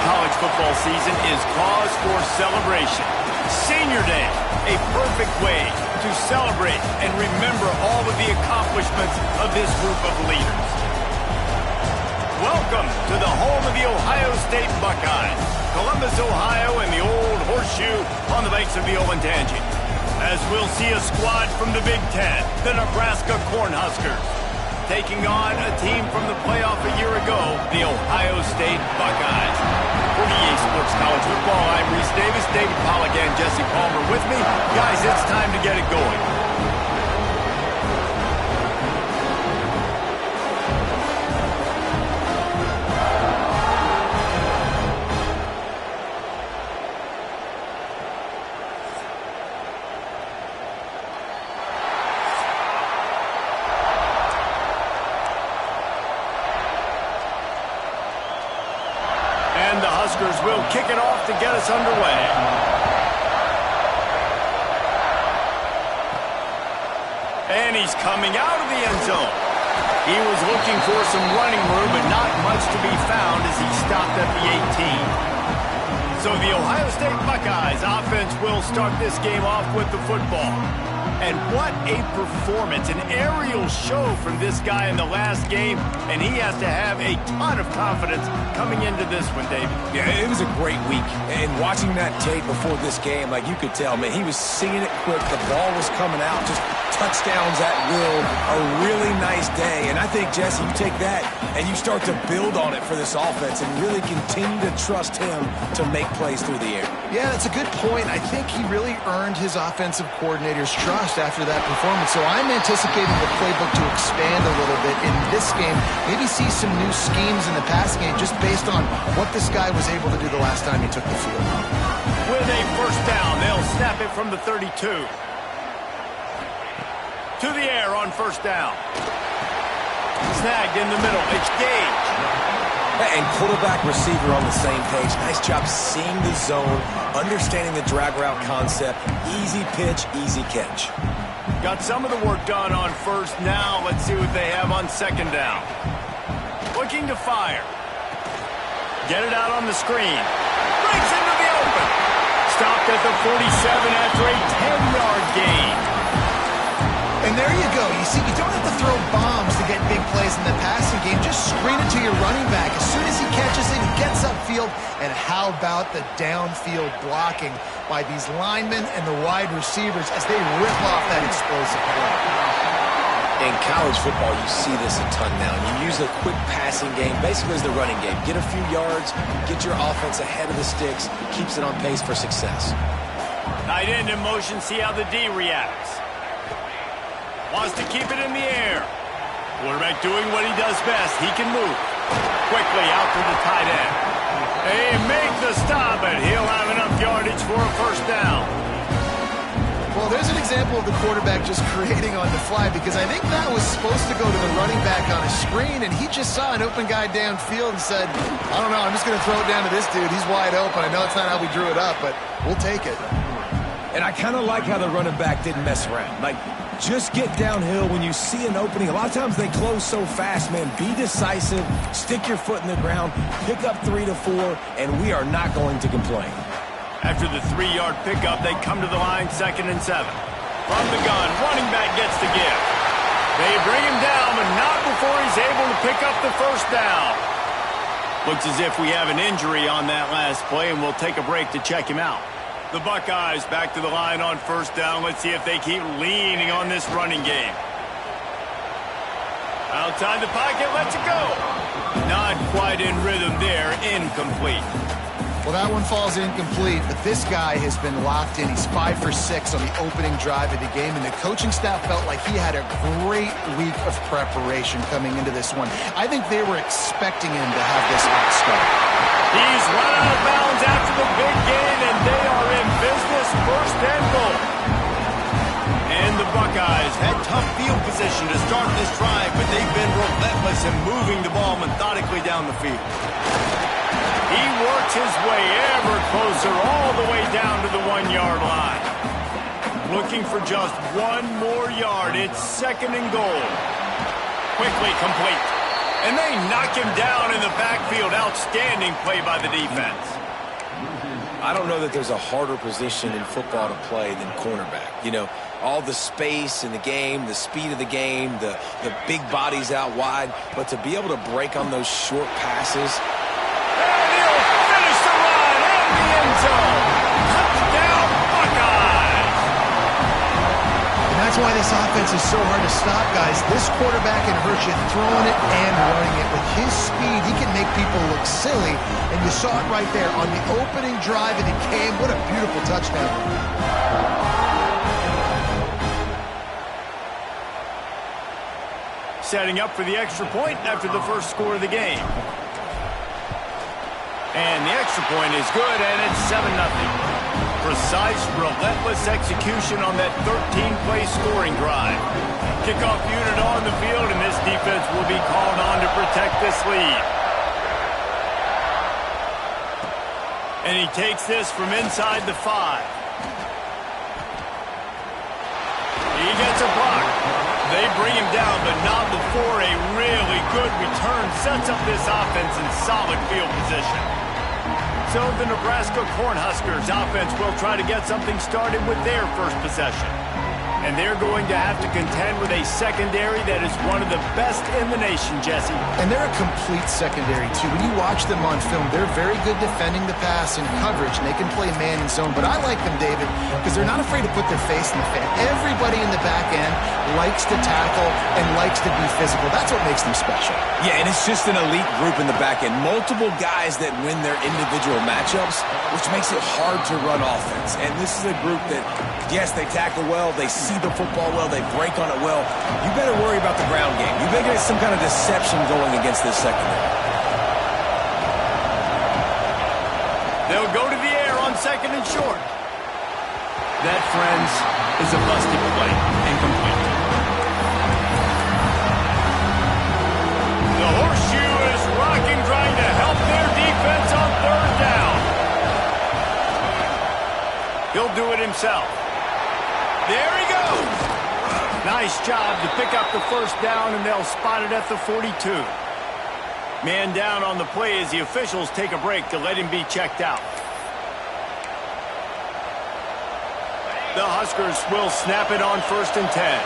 college football season is cause for celebration. Senior Day, a perfect way to celebrate and remember all of the accomplishments of this group of leaders. Welcome to the home of the Ohio State Buckeyes, Columbus, Ohio, and the old horseshoe on the banks of the Olentangy. As we'll see a squad from the Big Ten, the Nebraska Cornhuskers, taking on a team from the playoff a year ago, the Ohio State Buckeyes. For EA Sports College Football, I'm Reese Davis, David Pollack, and Jesse Palmer with me. Guys, it's time to get it going. The Huskers will kick it off to get us underway. And he's coming out of the end zone. He was looking for some running room, but not much to be found as he stopped at the 18. So the Ohio State Buckeyes offense will start this game off with the football. And what a performance, an aerial show from this guy in the last game, and he has to have a ton of confidence coming into this one, David. Yeah, it was a great week, and watching that tape before this game, like you could tell, man, he was seeing it quick, the ball was coming out, just touchdowns at will, a really nice day, and I think, Jesse, you take that and you start to build on it for this offense and really continue to trust him to make plays through the air. Yeah, that's a good point. I think he really earned his offensive coordinator's trust after that performance. So I'm anticipating the playbook to expand a little bit in this game. Maybe see some new schemes in the passing game just based on what this guy was able to do the last time he took the field. With a first down, they'll snap it from the 32. To the air on first down. Snagged in the middle. It's Gage. And quarterback receiver on the same page. Nice job seeing the zone, understanding the drag route concept. Easy pitch, easy catch. Got some of the work done on first. Now let's see what they have on second down. Looking to fire. Get it out on the screen. Breaks into the open. Stopped at the 47 after a 10-yard gain. And there you go. You see, you don't have to throw bombs to get big plays in the passing game. Just screen it to your running back. As soon as he catches it, he gets upfield. And how about the downfield blocking by these linemen and the wide receivers as they rip off that explosive play? In college football, you see this a ton now. You use a quick passing game, basically as the running game. Get a few yards, get your offense ahead of the sticks, keeps it on pace for success. Tight end in motion, see how the D reacts. Wants to keep it in the air. Quarterback doing what he does best. He can move. Quickly out to the tight end. They make the stop, and he'll have enough yardage for a first down. Well, there's an example of the quarterback just creating on the fly, because I think that was supposed to go to the running back on a screen, and he just saw an open guy downfield and said, I don't know, I'm just going to throw it down to this dude. He's wide open. I know it's not how we drew it up, but we'll take it. And I kind of like how the running back didn't mess around. Like, just get downhill when you see an opening. A lot of times they close so fast, man. Be decisive, stick your foot in the ground, pick up 3 to 4, and we are not going to complain. After the 3-yard pickup, they come to the line, 2nd and 7. From the gun, running back gets the give. They bring him down, but not before he's able to pick up the first down. Looks as if we have an injury on that last play, and we'll take a break to check him out. The Buckeyes back to the line on first down. Let's see if they keep leaning on this running game. Outside the pocket, lets it go. Not quite in rhythm there, incomplete. Well, that one falls incomplete, but this guy has been locked in. He's 5 for 6 on the opening drive of the game, and the coaching staff felt like he had a great week of preparation coming into this one. I think they were expecting him to have this hot start. He's run out of bounds after the big gain, and they are in business, 1st and goal. And the Buckeyes had tough field position to start this drive, but they've been relentless in moving the ball methodically down the field. He works his way ever closer all the way down to the 1-yard line. Looking for just 1 more yard. It's 2nd and goal. Quickly complete. And they knock him down in the backfield. Outstanding play by the defense. I don't know that there's a harder position in football to play than cornerback. You know, all the space in the game, the speed of the game, the big bodies out wide. But to be able to break on those short passes. And he'll finish the run in the end zone. Touchdown, Buckeyes. And that's why this offense is so hard to stop, guys. This quarterback can hurt you throwing it and running it. With his speed, he can make people look silly. And you saw it right there on the opening drive, and it came. What a beautiful touchdown. Setting up for the extra point after the first score of the game. And the extra point is good, and it's 7-0. Precise, relentless execution on that 13-play scoring drive. Kickoff unit on the field, and this defense will be called on to protect this lead. And he takes this from inside the 5. He gets a block. They bring him down, but not before a really good return sets up this offense in solid field position. So the Nebraska Cornhuskers offense will try to get something started with their first possession. And they're going to have to contend with a secondary that is one of the best in the nation, Jesse. And they're a complete secondary, too. When you watch them on film, they're very good defending the pass and coverage, and they can play man and zone. But I like them, David, because they're not afraid to put their face in the fan. Everybody in the back end likes to tackle and likes to be physical. That's what makes them special. Yeah, and it's just an elite group in the back end. Multiple guys that win their individual matchups, which makes it hard to run offense. And this is a group that, yes, they tackle well, they see the football well, they break on it well. You better worry about the ground game. You better get some kind of deception going against this secondary. They'll go to the air on 2nd and short. That, friends, is a busted play. Incomplete. The horseshoe is rocking, trying to help their defense on 3rd down. He'll do it himself. There he goes. Nice job to pick up the 1st down, and they'll spot it at the 42. Man down on the play as the officials take a break to let him be checked out. The Huskers will snap it on 1st and 10.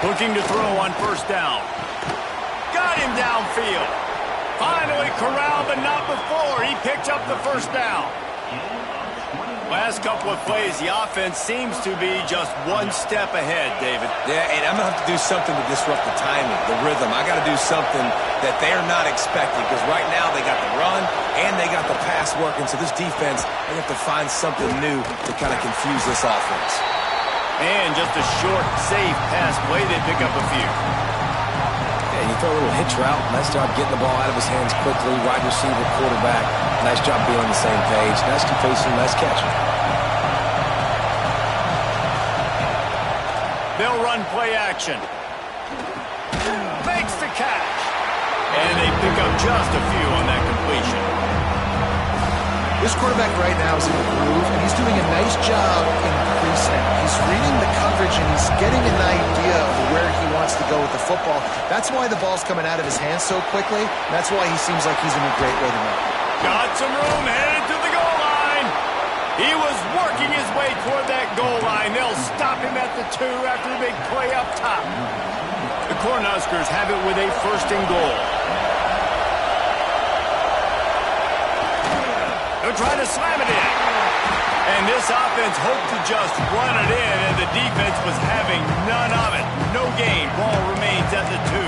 Looking to throw on 1st down. Got him downfield. Finally corralled, but not before. He picked up the 1st down. Last couple of plays, the offense seems to be just one step ahead, David. Yeah, and I'm going to have to do something to disrupt the timing, the rhythm. I got to do something that they're not expecting, because right now they got the run and they got the pass working. So this defense, they have to find something new to kind of confuse this offense. And just a short, safe pass play, they pick up a few. And you throw a little hitch route. Nice job getting the ball out of his hands quickly. Wide receiver, quarterback. Nice job being on the same page. Nice completion, nice catch. They'll run play action. Makes the catch. And they pick up just a few on that completion. This quarterback right now is in the groove, and he's doing a nice job in pre-snap. He's reading the coverage, and he's getting an idea of where he wants to go with the football. That's why the ball's coming out of his hands so quickly. That's why he seems like he's in a great rhythm now. Got some room, headed to the goal line. He was working his way toward that goal line. They'll stop him at the 2 after the big play up top. The Cornhuskers have it with a 1st and goal. They'll try to slam it in. And this offense hoped to just run it in, and the defense was having none of it. No gain. Ball remains at the 2.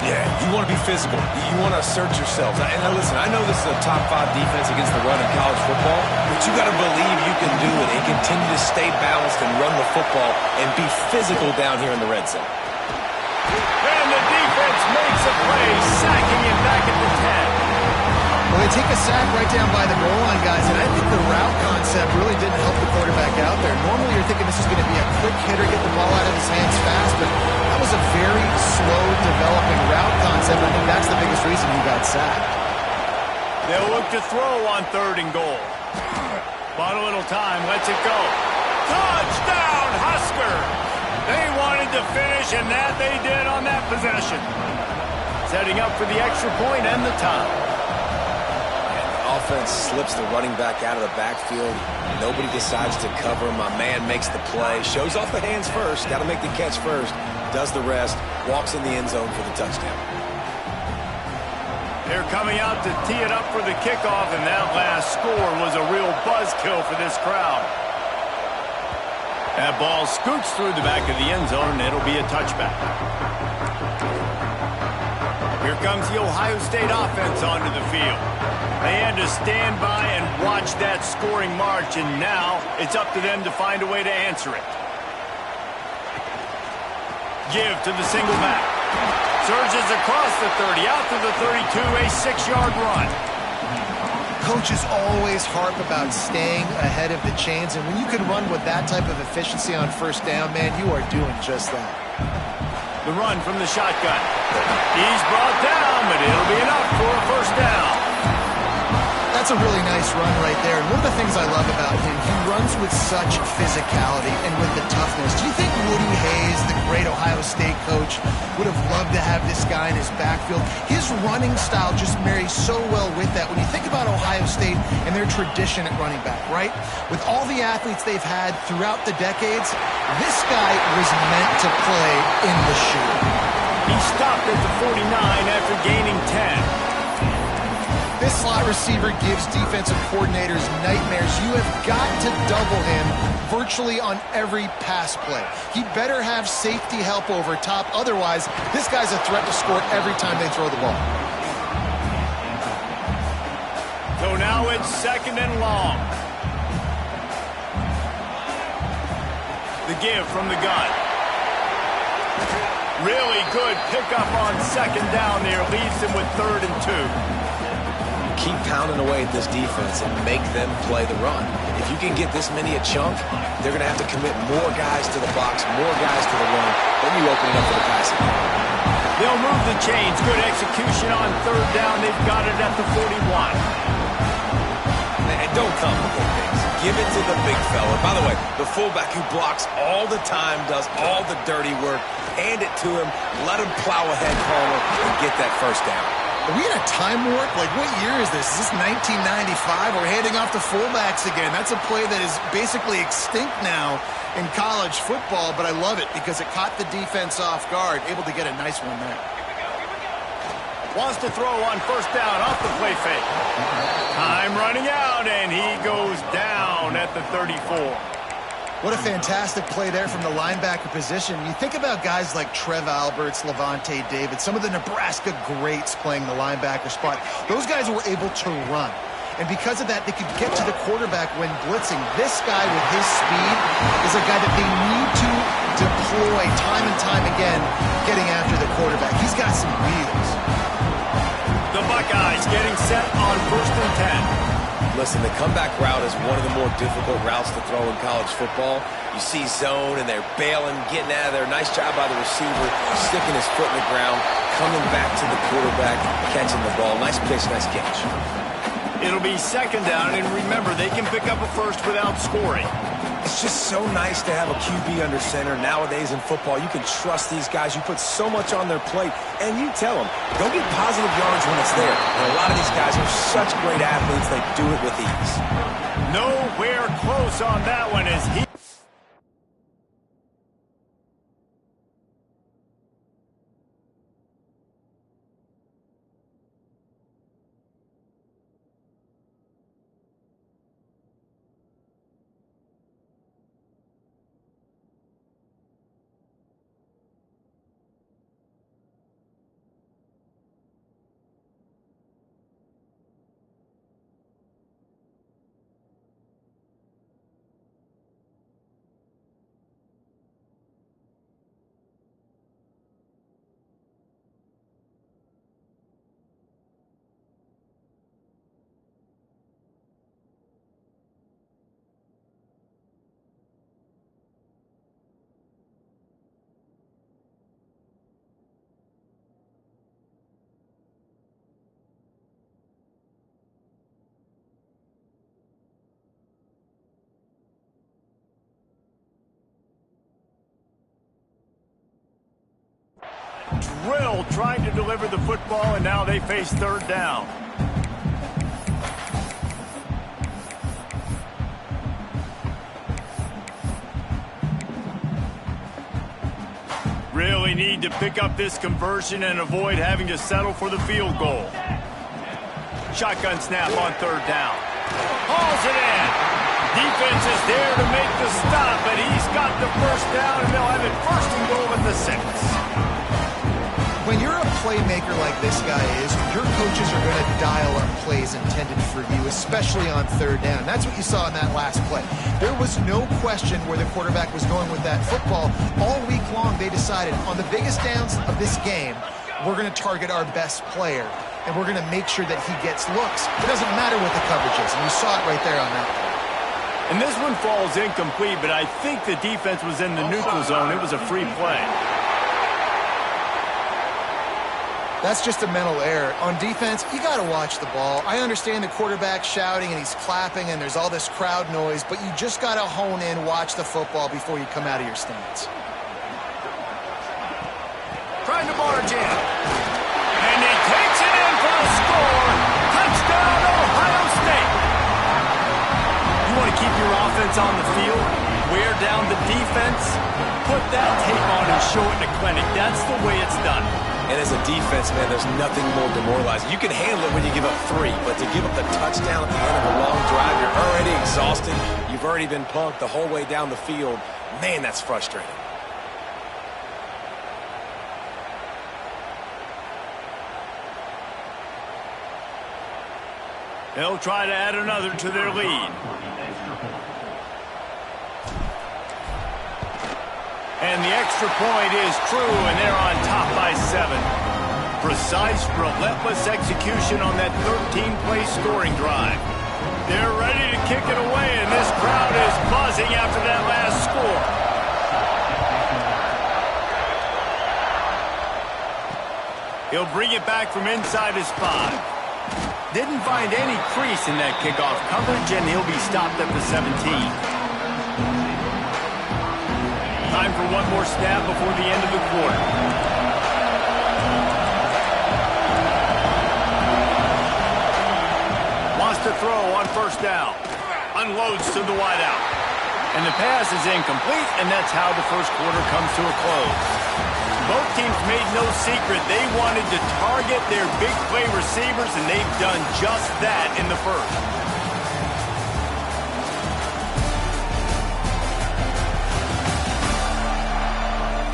Yeah, you want to be physical. You want to assert yourselves. And now listen, I know this is a top 5 defense against the run in college football, but you got to believe you can do it and continue to stay balanced and run the football and be physical down here in the red zone. And the defense makes a play, sacking him back at the 10. Well, they take a sack right down by the goal line, guys, and I think the route concept really didn't help the quarterback out there. Normally you're thinking this is going to be a quick hitter, get the ball out of his hands fast, but that was a very slow developing route concept. I think that's the biggest reason he got sacked. They'll look to throw on 3rd and goal. Bought a little time, lets it go. Touchdown, to finish, and that they did on that possession. Setting up for the extra point and the tie. And the offense slips the running back out of the backfield. Nobody decides to cover him. My man makes the play. Shows off the hands first. Got to make the catch first. Does the rest. Walks in the end zone for the touchdown. They're coming out to tee it up for the kickoff, and that last score was a real buzzkill for this crowd. That ball scoots through the back of the end zone, and it'll be a touchback. Here comes the Ohio State offense onto the field. They had to stand by and watch that scoring march, and now it's up to them to find a way to answer it. Give to the single back. Surges across the 30, out to the 32, a 6-yard run. Coaches always harp about staying ahead of the chains, and when you can run with that type of efficiency on first down, man, you are doing just that. The run from the shotgun. He's brought down, but it'll be enough for a first down. That's a really nice run right there. And one of the things I love about him, he runs with such physicality and with the toughness. Do you think Woody Hayes, the great Ohio State coach, would have loved to have this guy in his backfield? His running style just marries so well with that. When you think about Ohio State and their tradition at running back, right? With all the athletes they've had throughout the decades, this guy was meant to play in the shoe. He stopped at the 49 after gaining 10. This slot receiver gives defensive coordinators nightmares. You have got to double him virtually on every pass play. He better have safety help over top. Otherwise, this guy's a threat to score every time they throw the ball. So now it's 2nd and long. The give from the gun. Really good pickup on 2nd down there. Leaves him with 3rd and 2. Keep pounding away at this defense and make them play the run. If you can get this many a chunk, they're going to have to commit more guys to the box, more guys to the run. Then you open it up for the passing. They'll move the chains. Good execution on 3rd down. They've got it at the 41. And don't complicate things. Give it to the big fella. By the way, the fullback who blocks all the time, does all the dirty work. Hand it to him. Let him plow ahead, Palmer, and get that first down. Are we in a time warp? Like, what year is this? Is this 1995? We're handing off to fullbacks again. That's a play that is basically extinct now in college football, but I love it because it caught the defense off guard, able to get a nice one there. Wants to throw on 1st down off the play fake. Time running out, and he goes down at the 34. What a fantastic play there from the linebacker position. You think about guys like Trev Alberts, Levante David, some of the Nebraska greats playing the linebacker spot. Those guys were able to run. And because of that, they could get to the quarterback when blitzing. This guy with his speed is a guy that they need to deploy time and time again, getting after the quarterback. He's got some wheels. The Buckeyes getting set on 1st and 10. Listen, the comeback route is one of the more difficult routes to throw in college football. You see zone, and they're bailing, getting out of there. Nice job by the receiver, sticking his foot in the ground, coming back to the quarterback, catching the ball. Nice pitch, nice catch. It'll be 2nd down, and remember, they can pick up a first without scoring. It's just so nice to have a QB under center. Nowadays in football, you can trust these guys. You put so much on their plate, and you tell them, go get positive yards when it's there. And a lot of these guys are such great athletes, they do it with ease. Nowhere close on that one as he... drilled trying to deliver the football, and now they face third down. Really need to pick up this conversion and avoid having to settle for the field goal. Shotgun snap on third down. Hauls it in. Defense is there to make the stop, but he's got the first down, and they'll have it first and goal at the 6. When you're a playmaker like this guy is, your coaches are going to dial up plays intended for you, especially on third down. That's what you saw in that last play. There was no question where the quarterback was going with that football. All week long, they decided on the biggest downs of this game, we're going to target our best player, and we're going to make sure that he gets looks. It doesn't matter what the coverage is, and you saw it right there on that play. And this one falls incomplete, but I think the defense was in the neutral zone. It was a free play. That's just a mental error. On defense, you got to watch the ball. I understand the quarterback shouting and he's clapping and there's all this crowd noise, but you just got to hone in, watch the football before you come out of your stance. Trying to barge in. And he takes it in for a score. Touchdown, Ohio State. You want to keep your offense on the field? Wear down the defense? Put that tape on and show it in a clinic. That's the way it's done. And as a defense, man, there's nothing more demoralizing. You can handle it when you give up 3, but to give up the touchdown at the end of a long drive, you're already exhausted. You've already been punked the whole way down the field. Man, that's frustrating. They'll try to add another to their lead. And the extra point is true, and they're on top by 7. Precise, relentless execution on that 13-play scoring drive. They're ready to kick it away, and this crowd is buzzing after that last score. He'll bring it back from inside his 5. Didn't find any crease in that kickoff coverage, and he'll be stopped at the 17. Time for one more snap before the end of the quarter. Wants to throw on first down. Unloads to the wideout. And the pass is incomplete, and that's how the first quarter comes to a close. Both teams made no secret they wanted to target their big play receivers, and they've done just that in the first.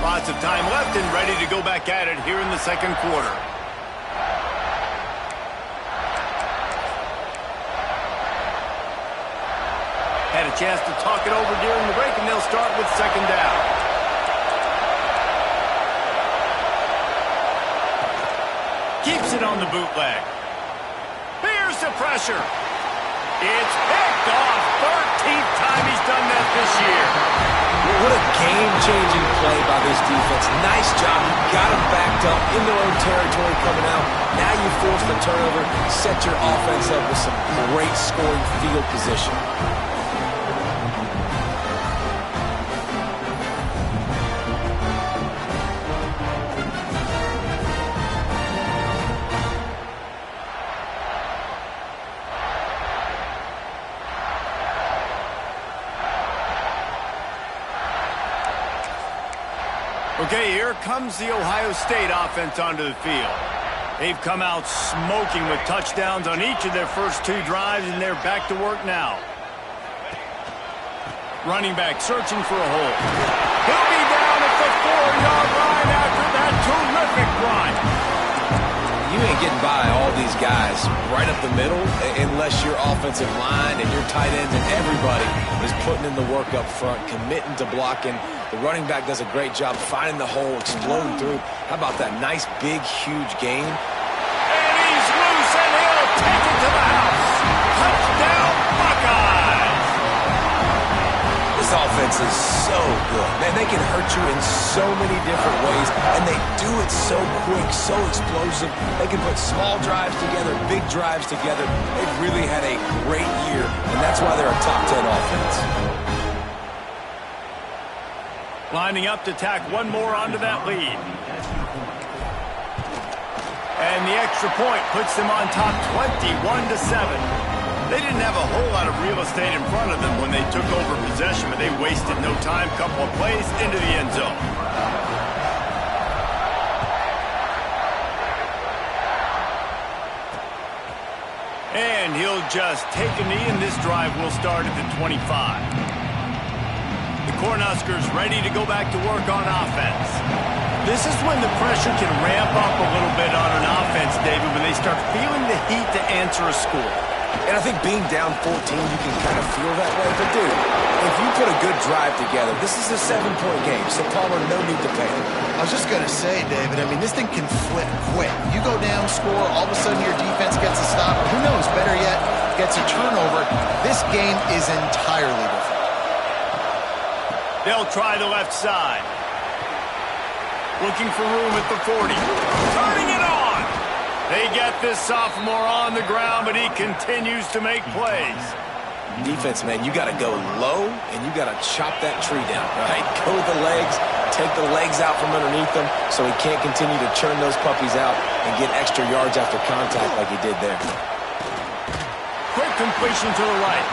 Lots of time left and ready to go back at it here in the second quarter. Had a chance to talk it over during the break, and they'll start with second down. Keeps it on the bootleg. Here's the pressure. It's picked off. 13th time he's done that this year. What a game-changing play by this defense. Nice job. You got them backed up in their own territory coming out. Now you force the turnover, set your offense up with some great scoring field position. Okay, here comes the Ohio State offense onto the field. They've come out smoking with touchdowns on each of their first 2 drives, and they're back to work now. Running back searching for a hole. He'll be down at the 4-yard line after that terrific run. You ain't getting by all these guys right up the middle unless your offensive line and your tight ends and everybody is putting in the work up front, committing to blocking. The running back does a great job finding the hole, exploding through. How about that nice, big, huge gain? And he's loose, and he'll take it to the house. Touchdown, Buckeyes! This offense is so good. Man, they can hurt you in so many different ways, and they do it so quick, so explosive. They can put small drives together, big drives together. They've really had a great year, and that's why they're a top 10 offense. Lining up to tack one more onto that lead. And the extra point puts them on top 21-7. They didn't have a whole lot of real estate in front of them when they took over possession, but they wasted no time. Couple of plays into the end zone. And he'll just take a knee, and this drive will start at the 25. The Cornhuskers ready to go back to work on offense. This is when the pressure can ramp up a little bit on an offense, David, when they start feeling the heat to answer a score. And I think being down 14, you can kind of feel that way. But, dude, if you put a good drive together, this is a 7-point game, so Palmer, no need to panic. I was just going to say, David, I mean, this thing can flip quick. You go down, score, all of a sudden your defense gets a stop, or who knows, better yet, gets a turnover. This game is entirely different. They'll try the left side. Looking for room at the 40. Turning it on! They get this sophomore on the ground, but he continues to make plays. Defense, man, you got to go low, and you got to chop that tree down, right? Go with the legs, take the legs out from underneath them so he can't continue to churn those puppies out and get extra yards after contact like he did there. Quick completion to the right.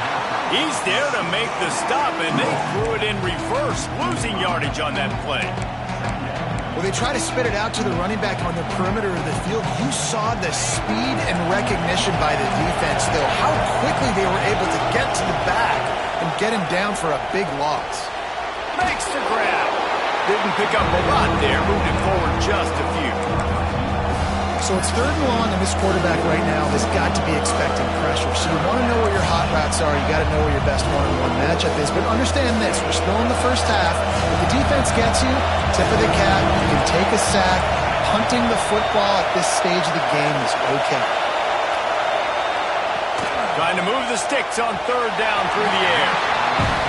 He's there to make the stop, and they threw it in reverse, losing yardage on that play. Well, they try to spit it out to the running back on the perimeter of the field. You saw the speed and recognition by the defense, though, how quickly they were able to get to the back and get him down for a big loss. Makes the grab. Didn't pick up a lot there, moved it forward just a few. So it's 3rd and long, and this quarterback right now has got to be expecting pressure. So you want to know where your hot routes are. You got to know where your best one-on-one matchup is. But understand this, we're still in the first half. If the defense gets you, tip of the cap, you can take a sack. Punting the football at this stage of the game is okay. Trying to move the sticks on 3rd down through the air.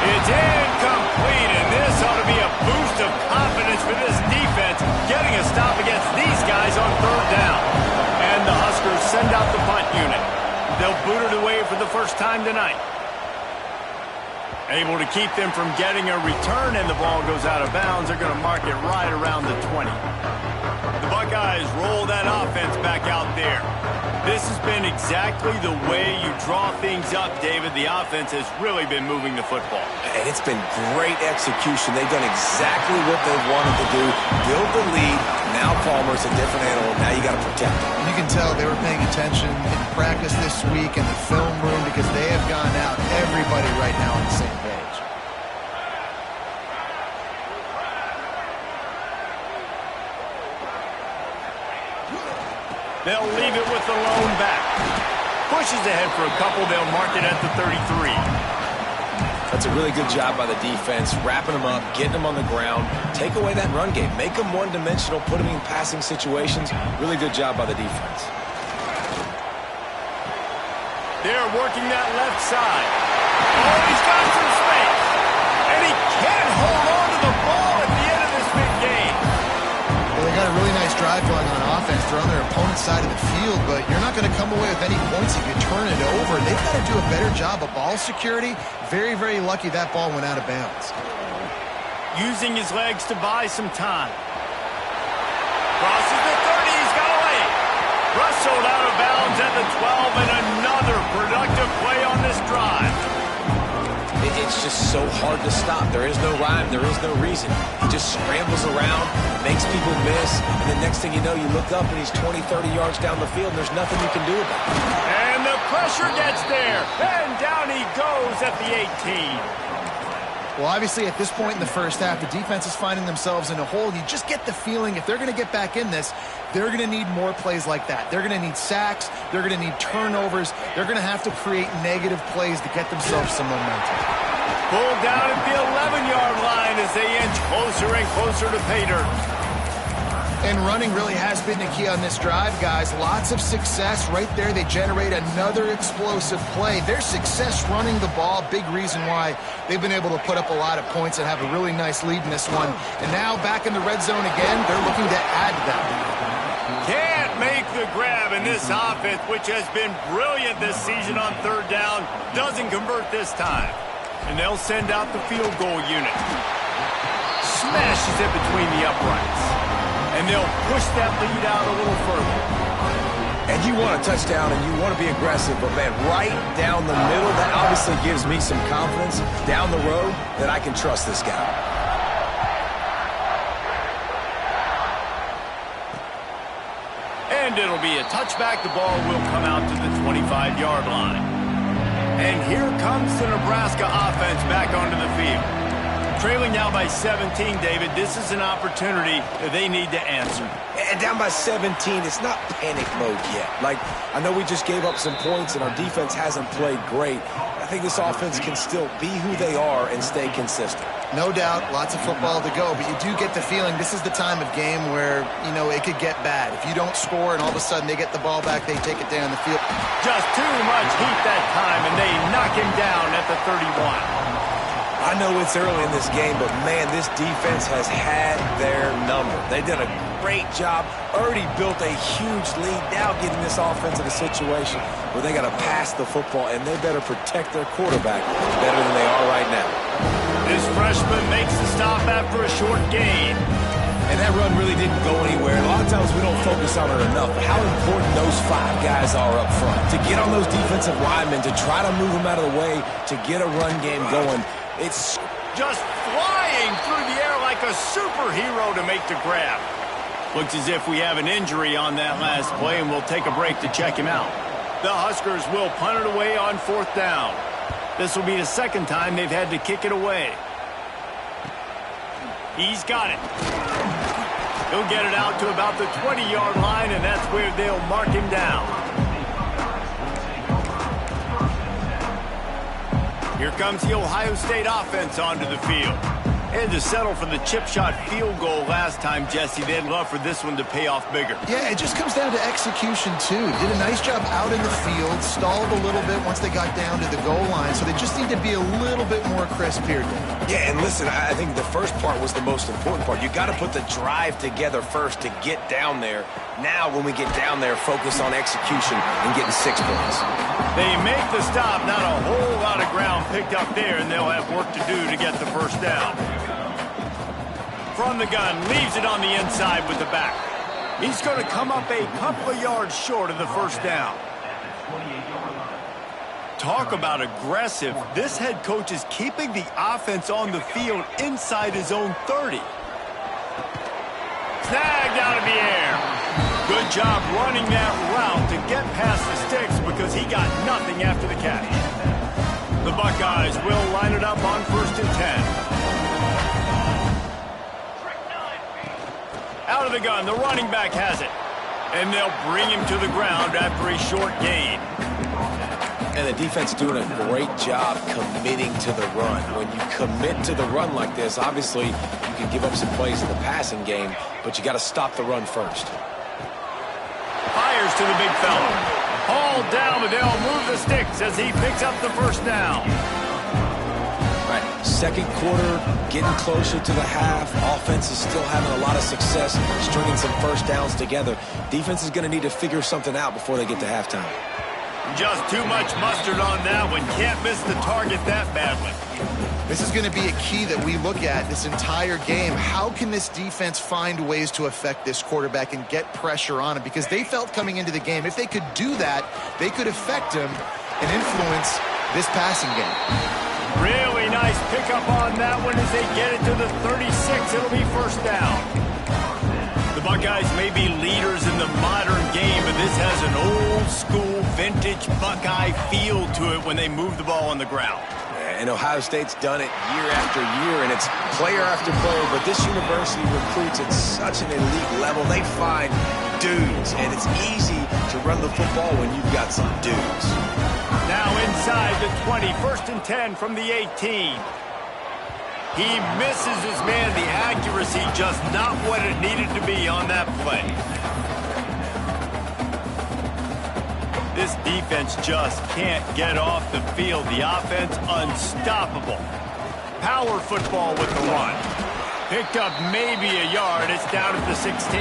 It's incomplete, and this ought to be a boost of confidence for this defense, getting a stop against these guys on 3rd down. And the Huskers send out the punt unit. They'll boot it away for the first time tonight. Able to keep them from getting a return, and the ball goes out of bounds. They're going to mark it right around the 20. The Buckeyes roll that offense back out there. This has been exactly the way you draw things up, David. The offense has really been moving the football. And it's been great execution. They've done exactly what they wanted to do. Build the lead. Now Palmer's a different animal. Now you got to protect him. You can tell they were paying attention in practice this week in the film room because they have gone out, everybody right now on the same page. They'll leave it with the lone back. Pushes ahead for a couple. They'll mark it at the 33. That's a really good job by the defense, wrapping them up, getting them on the ground, take away that run game, make them one-dimensional, put them in passing situations. Really good job by the defense. They're working that left side. Oh, he's got some space. And he can't hold on to the ball at the end of this big game. Well, they got a really nice drive going on offense. They're on their opponent's side of the field, but you're not going to come away with any points if you turn it over. They've got to do a better job of ball security. Very, very lucky that ball went out of bounds. Using his legs to buy some time. Crosses the 30. He's got a lane. Wrestled out of bounds at the 12, and another productive play on this drive. It's just so hard to stop. There is no rhyme. There is no reason. He just scrambles around, makes people miss, and the next thing you know, you look up and he's 20, 30 yards down the field, and there's nothing you can do about it. And the pressure gets there, and down he goes at the 18. Well, obviously, at this point in the first half, the defense is finding themselves in a hole. You just get the feeling if they're going to get back in this, they're going to need more plays like that. They're going to need sacks. They're going to need turnovers. They're going to have to create negative plays to get themselves some momentum. Pulled down at the 11-yard line as they inch closer and closer to pay dirt. And running really has been the key on this drive, guys. Lots of success right there. They generate another explosive play. Their success running the ball, big reason why they've been able to put up a lot of points and have a really nice lead in this one. And now back in the red zone again, they're looking to add to that lead. Can't make the grab, and this offense, which has been brilliant this season on 3rd down, doesn't convert this time. And they'll send out the field goal unit. Smashes it between the uprights. And they'll push that lead out a little further. And you want a touchdown and you want to be aggressive, but man, right down the middle, that obviously gives me some confidence down the road that I can trust this guy. And it'll be a touchback. The ball will come out to the 25-yard line. And here comes the Nebraska offense back onto the field. Trailing now by 17, David. This is an opportunity that they need to answer. And down by 17, it's not panic mode yet. Like, I know we just gave up some points and our defense hasn't played great. I think this offense can still be who they are and stay consistent. No doubt, lots of football to go, but you do get the feeling this is the time of game where, you know, it could get bad. If you don't score and all of a sudden they get the ball back, they take it down the field. Just too much heat that time, and they knock him down at the 31. I know it's early in this game, but man, this defense has had their number. They did a great job, already built a huge lead, now getting this offense in a situation where they got to pass the football, and they better protect their quarterback better than they are right now. This freshman makes the stop after a short gain. And that run really didn't go anywhere. A lot of times we don't focus on it enough, but how important those 5 guys are up front. To get on those defensive linemen, to try to move them out of the way, to get a run game going. It's just flying through the air like a superhero to make the grab. Looks as if we have an injury on that last play, and we'll take a break to check him out. The Huskers will punt it away on 4th down. This will be the second time they've had to kick it away. He's got it. He'll get it out to about the 20-yard line, and that's where they'll mark him down. Here comes the Ohio State offense onto the field. And to settle for the chip shot field goal last time, Jesse, they'd love for this one to pay off bigger. Yeah, it just comes down to execution, too. Did a nice job out in the field, stalled a little bit once they got down to the goal line, so they just need to be a little bit more crisp here. Yeah, and listen, I think the first part was the most important part. You got to put the drive together first to get down there. Now, when we get down there, focus on execution and getting 6 points. They make the stop, not a whole lot of ground picked up there, and they'll have work to do to get the first down. From the gun, leaves it on the inside with the back. He's going to come up a couple of yards short of the first down. Talk about aggressive. This head coach is keeping the offense on the field inside his own 30. Snagged out of the air. Good job running that route to get past the sticks because he got nothing after the catch. The Buckeyes will line it up on 1st and 10. Out of the gun, the running back has it. And they'll bring him to the ground after a short gain. And the defense doing a great job committing to the run. When you commit to the run like this, obviously you can give up some plays in the passing game, but you got to stop the run first. Fires to the big fella. Hauled down, but they'll move the sticks as he picks up the first down. Right, second quarter, getting closer to the half. Offense is still having a lot of success stringing some first downs together. Defense is going to need to figure something out before they get to halftime. Just too much mustard on that one. Can't miss the target that badly. This is going to be a key that we look at this entire game. How can this defense find ways to affect this quarterback and get pressure on him? Because they felt coming into the game, if they could do that, they could affect him and influence this passing game. Really nice pickup on that one as they get it to the 36. It'll be first down. The Buckeyes may be leaders in the modern game, but this has an old-school, vintage Buckeye feel to it when they move the ball on the ground. And Ohio State's done it year after year, and it's player after player, but this university recruits at such an elite level. They find dudes, and it's easy to run the football when you've got some dudes. Now inside the 20, 1st and 10 from the 18. He misses his man. The accuracy just not what it needed to be on that play. This defense just can't get off the field. The offense unstoppable. Power football with the run. Picked up maybe a yard. It's down at the 16.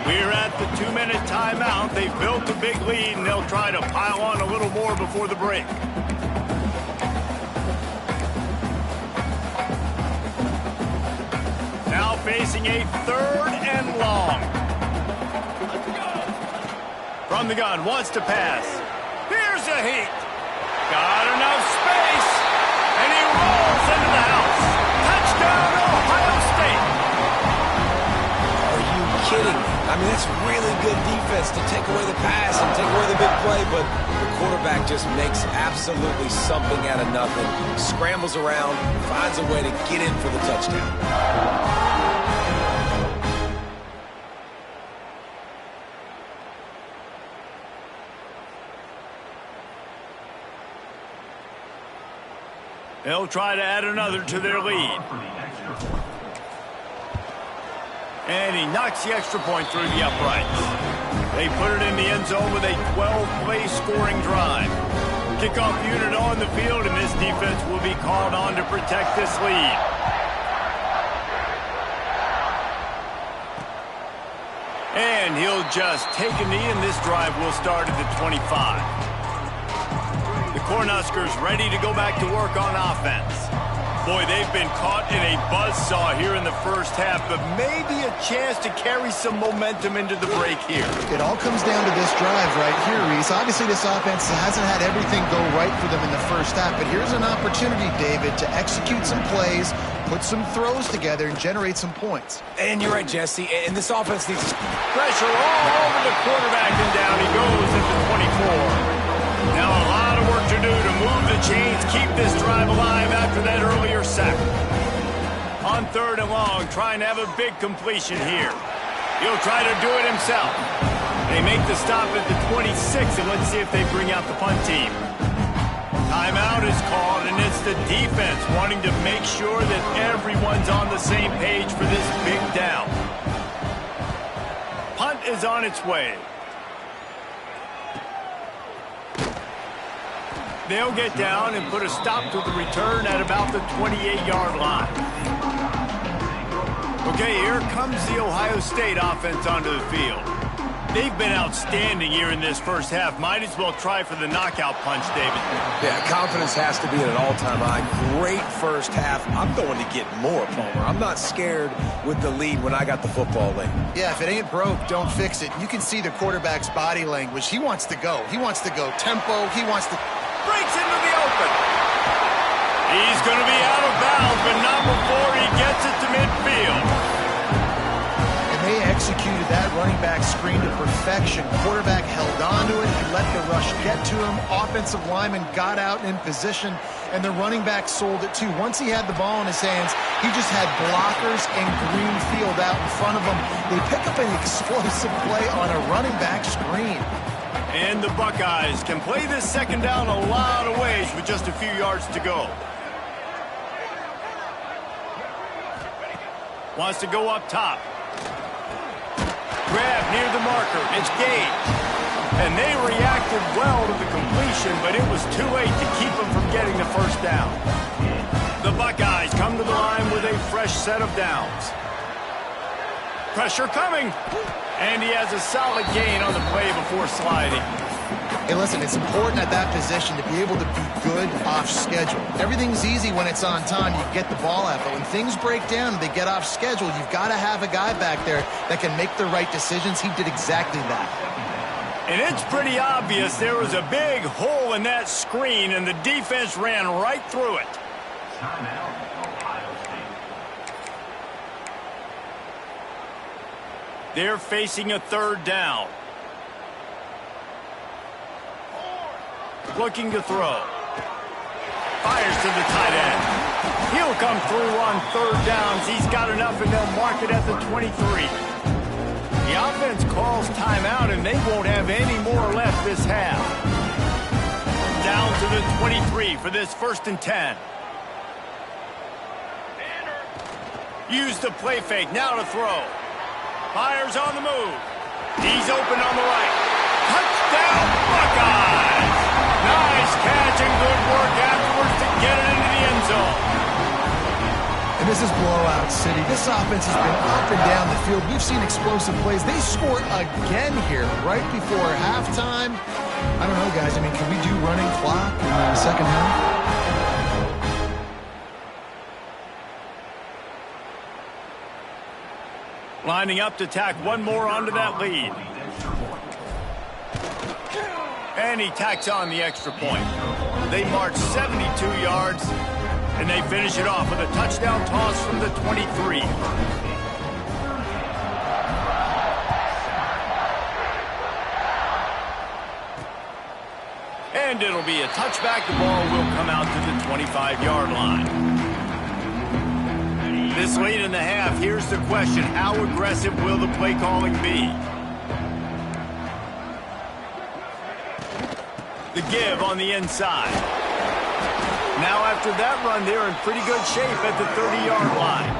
We're at the 2-minute timeout. They've built a big lead, and they'll try to pile on a little more before the break. Now facing a 3rd and long. Let's go. From the gun, wants to pass. Here's a heat. Got enough space. And he rolls into the house. Touchdown, Ohio State. Are you kidding me? I mean, that's really good defense to take away the pass and take away the big play, but the quarterback just makes absolutely something out of nothing, scrambles around, finds a way to get in for the touchdown. They'll try to add another to their lead. And he knocks the extra point through the uprights. They put it in the end zone with a 12-play scoring drive. Kickoff unit on the field, and this defense will be called on to protect this lead. And he'll just take a knee, and this drive will start at the 25. The Cornhuskers ready to go back to work on offense. Boy, they've been caught in a buzzsaw here in the first half, but maybe a chance to carry some momentum into the break here. It all comes down to this drive right here, Reese. Obviously, this offense hasn't had everything go right for them in the first half, but here's an opportunity, David, to execute some plays, put some throws together, and generate some points. And you're right, Jesse, and this offense needs pressure all over the quarterback, and down he goes at the 24. Now a lot of work to do to move the chains, keep this drive alive after that earlier sack. On 3rd and long, trying to have a big completion here. He'll try to do it himself. They make the stop at the 26, and let's see if they bring out the punt team. Timeout is called, and it's the defense wanting to make sure that everyone's on the same page for this big down. Punt is on its way. They'll get down and put a stop to the return at about the 28-yard line. Okay, here comes the Ohio State offense onto the field. They've been outstanding here in this first half. Might as well try for the knockout punch, David. Yeah, confidence has to be at an all-time high. Great first half. I'm going to get more, Palmer. I'm not scared with the lead when I got the football late. Yeah, if it ain't broke, don't fix it. You can see the quarterback's body language. He wants to go. He wants to go tempo. He wants to... breaks into the open. He's going to be out of bounds, but not before he gets it to midfield. And they executed that running back screen to perfection. Quarterback held on to it. He let the rush get to him. Offensive lineman got out in position, and the running back sold it too. Once he had the ball in his hands, he just had blockers and green field out in front of him. They pick up an explosive play on a running back screen. And the Buckeyes can play this second down a lot of ways with just a few yards to go. Wants to go up top. Grab near the marker. It's Gage. And they reacted well to the completion, but it was too late to keep them from getting the first down. The Buckeyes come to the line with a fresh set of downs. Pressure coming. And he has a solid gain on the play before sliding. Hey, listen, it's important at that position to be able to be good off schedule. Everything's easy when it's on time. You get the ball out. But when things break down and they get off schedule, you've got to have a guy back there that can make the right decisions. He did exactly that. And it's pretty obvious there was a big hole in that screen, and the defense ran right through it. They're facing a 3rd down. Looking to throw. Fires to the tight end. He'll come through on 3rd downs. He's got enough, and they'll mark it at the 23. The offense calls timeout, and they won't have any more left this half. Down to the 23 for this 1st and 10. Use the play fake. Now to throw. Fires on the move. He's open on the right. Touchdown, Buckeyes! Nice catch and good work afterwards to get it into the end zone. And this is blowout city. This offense has been up and down the field. We've seen explosive plays. They score again here right before halftime. I don't know, guys. I mean, can we do running clock in the second half? Lining up to tack one more onto that lead. And he tacks on the extra point. They march 72 yards, and they finish it off with a touchdown toss from the 23. And it'll be a touchback. The ball will come out to the 25-yard line. This late in the half, here's the question. How aggressive will the play calling be? The give on the inside. Now after that run, they're in pretty good shape at the 30-yard line.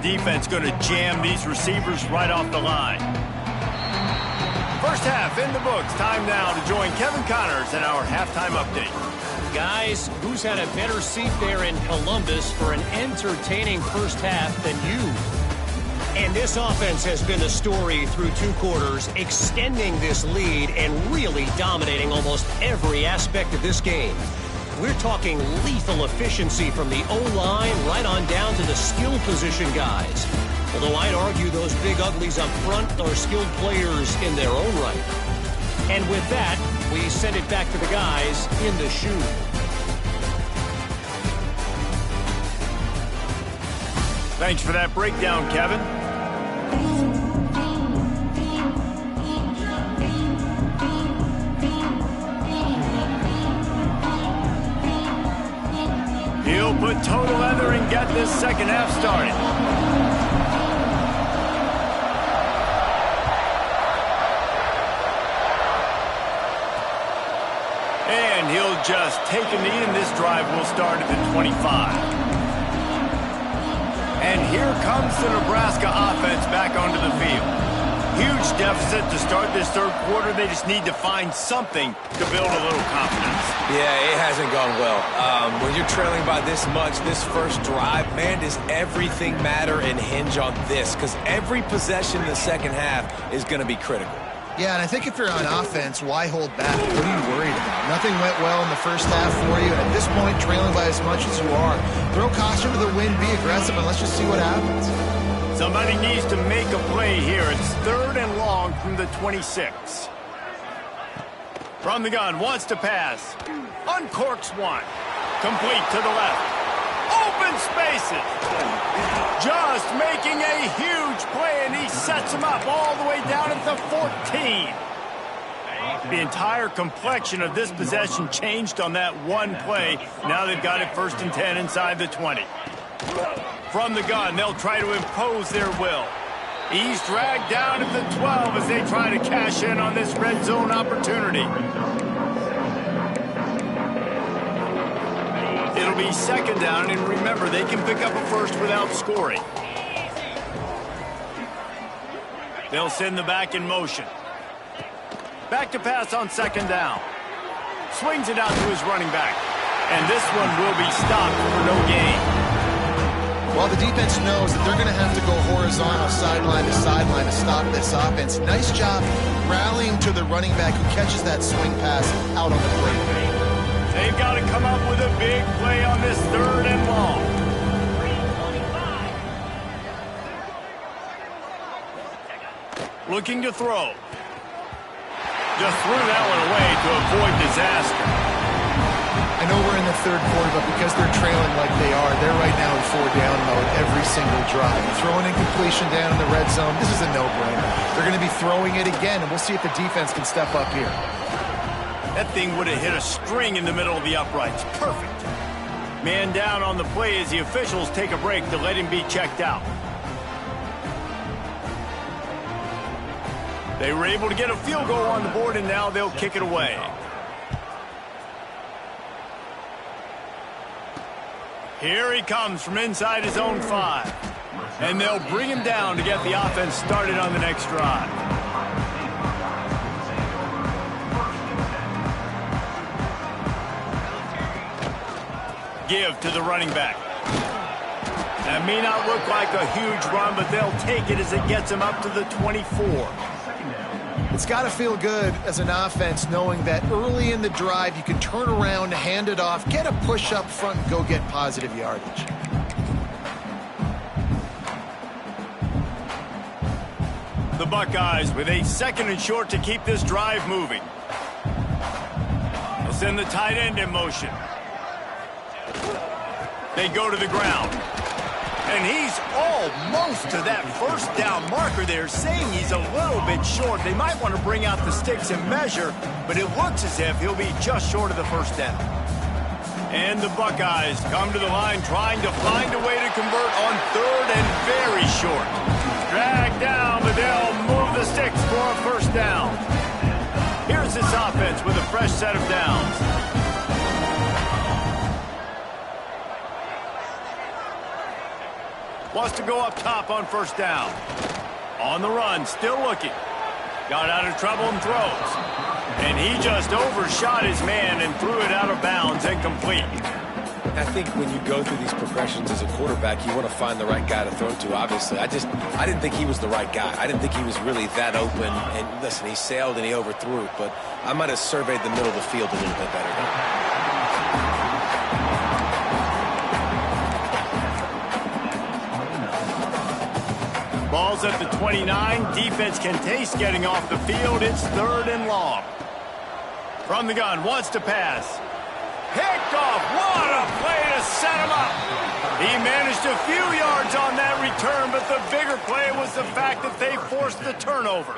Defense going to jam these receivers right off the line. First half in the books. Time now to join Kevin Connors in our halftime update. Guys, who's had a better seat there in Columbus for an entertaining first half than you? And this offense has been a story through 2 quarters, extending this lead and really dominating almost every aspect of this game. We're talking lethal efficiency from the O-line right on down to the skill position guys. Although I'd argue those big uglies up front are skilled players in their own right. And with that, we send it back to the guys in the shoe. Thanks for that breakdown, Kevin. He'll put toe to leather and get this second half started. And he'll just take a knee, and this drive will start at the 25. And here comes the Nebraska offense back onto the field. Huge deficit to start this third quarter. They just need to find something to build a little confidence. Yeah, it hasn't gone well. When you're trailing by this much, this first drive, man, does everything matter and hinge on this? Because every possession in the second half is going to be critical. Yeah, and I think if you're on offense, why hold back? What are you worried about? Nothing went well in the first half for you, and at this point, trailing by as much as you are. Throw caution to the wind, be aggressive, and let's just see what happens. Somebody needs to make a play here. It's 3rd and long from the 26. From the gun, wants to pass. Uncorks one. Complete to the left. Open spaces. Just making a huge play, and he sets him up all the way down at the 14. The entire complexion of this possession changed on that one play. Now they've got it 1st and 10 inside the 20. From the gun, they'll try to impose their will. He's dragged down at the 12 as they try to cash in on this red zone opportunity. It'll be 2nd down, and remember, they can pick up a first without scoring. They'll send the back in motion. Back to pass on 2nd down. Swings it out to his running back. And this one will be stopped for no gain. Well, the defense knows that they're going to have to go horizontal sideline to sideline to stop this offense. Nice job rallying to the running back who catches that swing pass out on the break. They've got to come up with a big play on this 3rd and long. Looking to throw. Just threw that one away to avoid disaster. I know we're in the 3rd quarter, but because they're trailing like they are, they're right now in 4-down mode every single drive. Throwing incompletion down in the red zone, this is a no-brainer. They're going to be throwing it again, and we'll see if the defense can step up here. That thing would have hit a string in the middle of the uprights. Perfect. Man down on the play as the officials take a break to let him be checked out. They were able to get a field goal on the board, and now they'll kick it away. Here he comes from inside his own 5. And they'll bring him down to get the offense started on the next drive. Give to the running back. That may not look like a huge run, but they'll take it as it gets him up to the 24. It's got to feel good as an offense knowing that early in the drive you can turn around, hand it off, get a push up front, and go get positive yardage. the Buckeyes with a 2nd and short to keep this drive moving. They'll send the tight end in motion. They go to the ground. And he's almost to that first down marker there, saying he's a little bit short. They might want to bring out the sticks and measure, but it looks as if he'll be just short of the first down. And the Buckeyes come to the line trying to find a way to convert on 3rd and very short. Dragged down, but they'll move the sticks for a first down. Here's this offense with a fresh set of downs. Wants to go up top on first down. On the run, still looking. Got out of trouble and throws. And he just overshot his man and threw it out of bounds, incomplete. I think when you go through these progressions as a quarterback, you want to find the right guy to throw to, obviously. I didn't think he was the right guy. I didn't think he was really that open. And listen, he sailed and he overthrew it, but I might have surveyed the middle of the field a little bit better. Ball's at the 29. Defense can taste getting off the field. It's 3rd and long. From the gun, wants to pass. Picked off. What a play to set him up. He managed a few yards on that return, but the bigger play was the fact that they forced the turnover.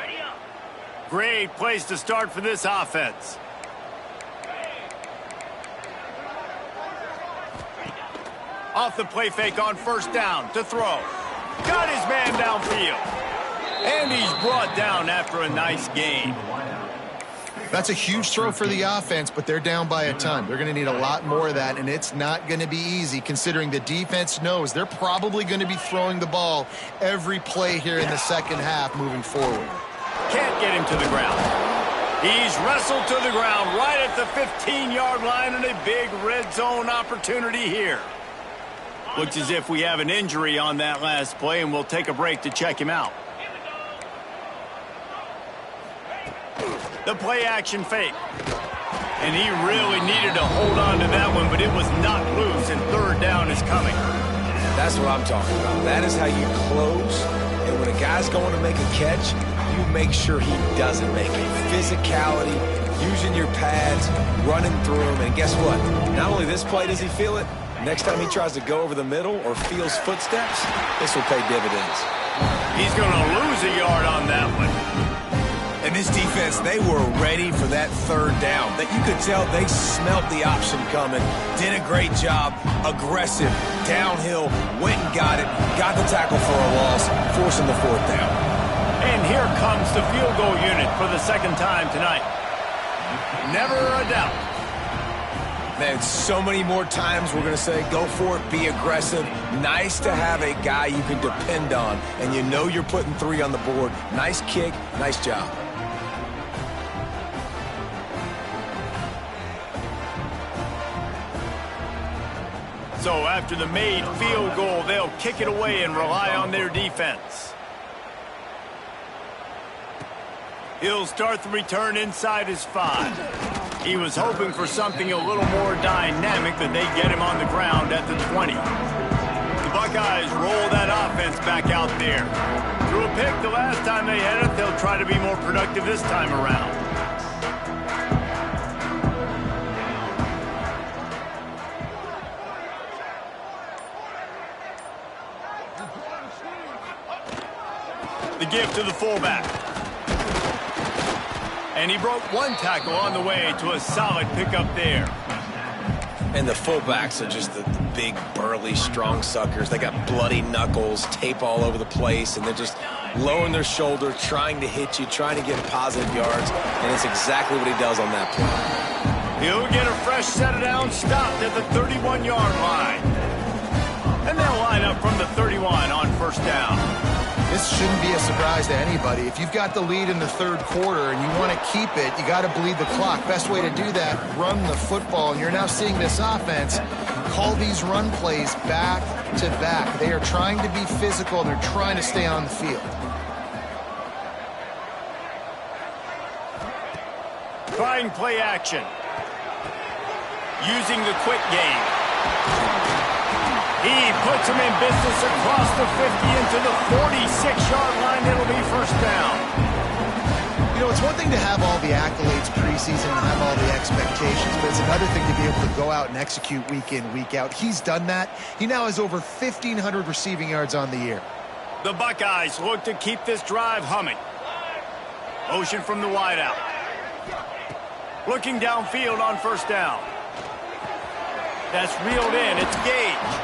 Great place to start for this offense. Off the play fake on first down to throw. Got his man downfield. And he's brought down after a nice gain. That's a huge throw for the offense, but they're down by a ton. They're going to need a lot more of that, and it's not going to be easy considering the defense knows they're probably going to be throwing the ball every play here in the second half moving forward. Can't get him to the ground. He's wrestled to the ground right at the 15-yard line, and a big red zone opportunity here. Looks as if we have an injury on that last play, and we'll take a break to check him out. The play action fake. And he really needed to hold on to that one, but it was not loose, and 3rd down is coming. That's what I'm talking about. That is how you close. And when a guy's going to make a catch, you make sure he doesn't make it. Physicality, using your pads, running through him. And guess what? Not only this play does he feel it, next time he tries to go over the middle or feels footsteps, this will pay dividends. He's going to lose a yard on that one. And this defense, they were ready for that 3rd down. That you could tell they smelt the option coming. Did a great job. Aggressive. Downhill. Went and got it. Got the tackle for a loss. Forcing the 4th down. And here comes the field goal unit for the 2nd time tonight. Never a doubt. Man, so many more times we're going to say, go for it, be aggressive. Nice to have a guy you can depend on, and you know you're putting 3 on the board. Nice kick, nice job. So after the made field goal, they'll kick it away and rely on their defense. He'll start the return inside his 5. He was hoping for something a little more dynamic, that they get him on the ground at the 20. The Buckeyes roll that offense back out there. Threw a pick the last time they had it. They'll try to be more productive this time around. The give to the fullback. And he broke one tackle on the way to a solid pickup there. And the fullbacks are just the big, burly, strong suckers. They got bloody knuckles, tape all over the place, and they're just lowering their shoulder, trying to hit you, trying to get positive yards, and it's exactly what he does on that play. He'll get a fresh set of downs stopped at the 31-yard line. And they'll line up from the 31 on first down. This shouldn't be a surprise to anybody. If you've got the lead in the 3rd quarter and you want to keep it, you got to bleed the clock. Best way to do that, run the football. And you're now seeing this offense call these run plays back to back. They are trying to be physical, and they're trying to stay on the field. Trying play action. Using the quick game. He puts him in business across the 50 into the 46-yard line. It'll be first down. You know, it's one thing to have all the accolades preseason and have all the expectations, but it's another thing to be able to go out and execute week in, week out. He's done that. He now has over 1,500 receiving yards on the year. The Buckeyes look to keep this drive humming. Motion from the wideout. Looking downfield on first down. That's reeled in. It's Gage.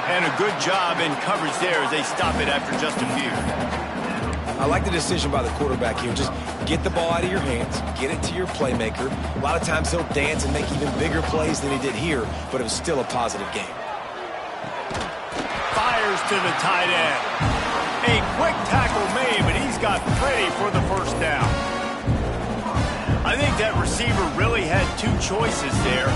And a good job in coverage there as they stop it after just a few. I like the decision by the quarterback here. Just get the ball out of your hands, get it to your playmaker. A lot of times he'll dance and make even bigger plays than he did here, but it was still a positive game. Fires to the tight end. A quick tackle made, but he's got Freddie for the first down. I think that receiver really had two choices there.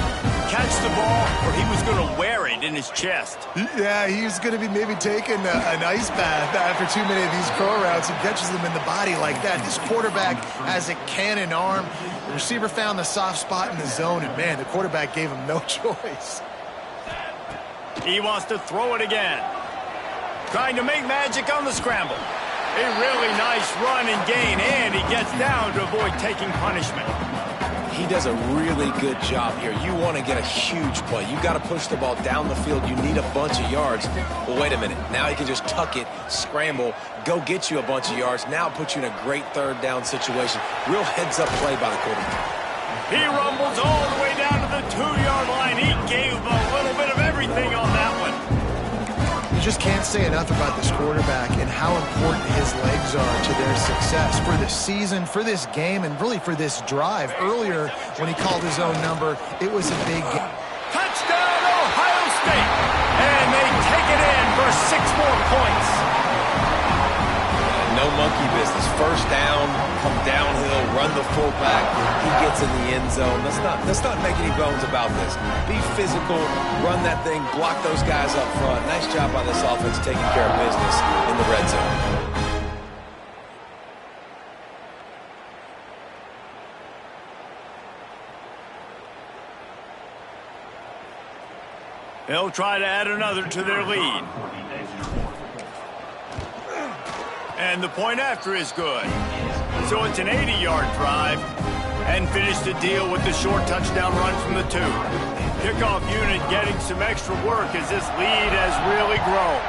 Catch the ball, or he was going to wear it in his chest. Yeah, he was going to be maybe taking an ice bath after too many of these curl routes. He catches them in the body like that. This quarterback has a cannon arm. The receiver found the soft spot in the zone, and man, the quarterback gave him no choice. He wants to throw it again. Trying to make magic on the scramble. A really nice run and gain, and he gets down to avoid taking punishment. He does a really good job here. You want to get a huge play. You got to push the ball down the field. You need a bunch of yards. Well, wait a minute. Now he can just tuck it, scramble, go get you a bunch of yards. Now put you in a great third down situation. Real heads-up play by the quarterback. He rumbles all the way down to the 2-yard line. He gave a little bit of everything on that one. You just can't say enough about this quarterback and how important his legs are to their success for this season, for this game, and really for this drive. Earlier, when he called his own number, it was a big game. Touchdown, Ohio State! And they take it in for 6 more points. No monkey business. First down, come downhill, run the fullback. He gets in the end zone. Let's not make any bones about this. Be physical, run that thing, block those guys up front. Nice job by this offense taking care of business in the red zone. They'll try to add another to their lead. And the point after is good. So it's an 80-yard drive. And finish the deal with the short touchdown run from the 2. Kickoff unit getting some extra work as this lead has really grown.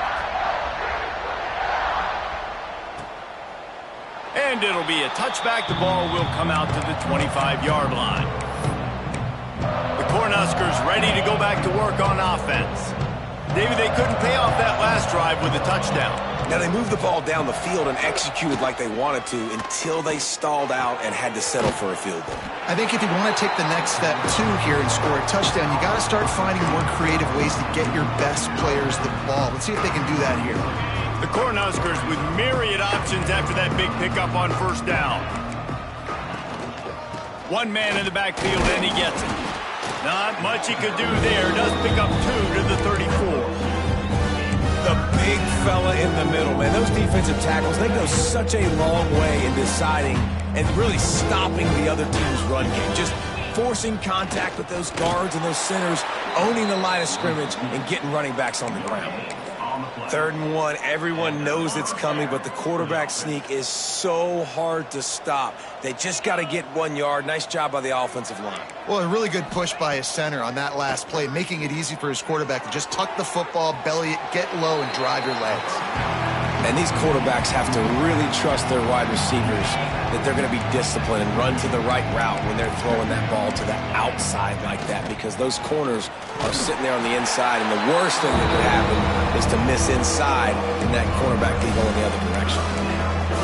And it'll be a touchback. The ball will come out to the 25-yard line. The Cornhuskers ready to go back to work on offense. David, they couldn't pay off that last drive with a touchdown. Now, they moved the ball down the field and executed like they wanted to until they stalled out and had to settle for a field goal. I think if you want to take the next step, too, here and score a touchdown, you got to start finding more creative ways to get your best players the ball. Let's see if they can do that here. The Cornhuskers with myriad options after that big pickup on first down. One man in the backfield, and he gets it. Not much he could do there. Does pick up 2 to the 34. The big fella in the middle, man. Those defensive tackles, they go such a long way in deciding and really stopping the other team's run game. Just forcing contact with those guards and those centers, owning the line of scrimmage, and getting running backs on the ground. 3rd and 1, everyone knows it's coming, but the quarterback sneak is so hard to stop. They just got to get 1 yard. Nice job by the offensive line. Well, a really good push by his center on that last play, making it easy for his quarterback to just tuck the football, belly it, get low, and drive your legs. And these quarterbacks have to really trust their wide receivers that they're going to be disciplined and run to the right route when they're throwing that ball to the outside like that, because those corners are sitting there on the inside, and the worst thing that could happen is to miss inside and that cornerback can go in the other direction.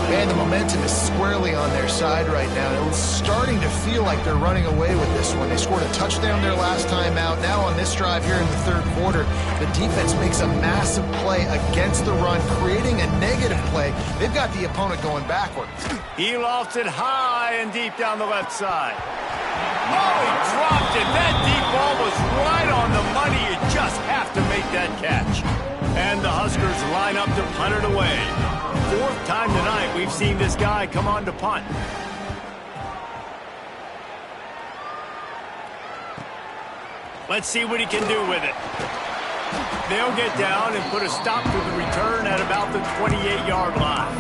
Man, the momentum is squarely on their side right now. It's starting to feel like they're running away with this one. They scored a touchdown their last time out. Now on this drive here in the 3rd quarter, the defense makes a massive play against the run, creating a negative play. They've got the opponent going backwards. He lofts it high and deep down the left side. Oh, he dropped it. That deep ball was right on the money. You just have to make that catch. And the Huskers line up to punt it away. 4th time tonight we've seen this guy come on to punt. Let's see what he can do with it. They'll get down and put a stop to the return at about the 28-yard line.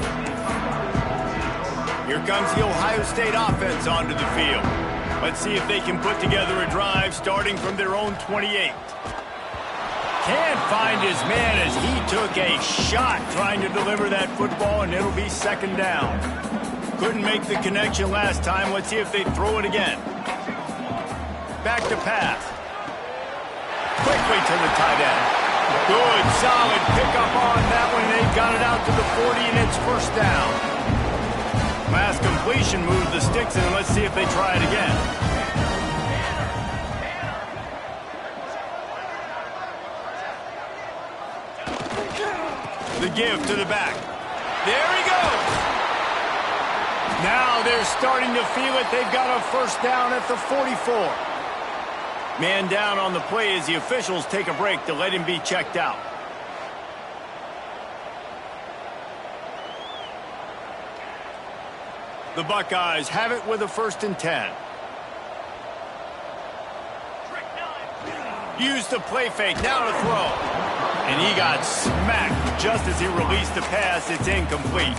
Here comes the Ohio State offense onto the field. Let's see if they can put together a drive starting from their own 28. Can't find his man as he took a shot trying to deliver that football, and it'll be second down. Couldn't make the connection last time. Let's see if they throw it again. Back to pass. Quickly to the tight end. Good, solid pickup on that one. They've got it out to the 40, and it's first down. Last completion moved the sticks in. Let's see if they try it again. The give to the back. There he goes. Now they're starting to feel it. They've got a first down at the 44. Man down on the play as the officials take a break to let him be checked out. The Buckeyes have it with a 1st and 10. Use the play fake, now to throw. And he got smacked just as he released the pass. It's incomplete.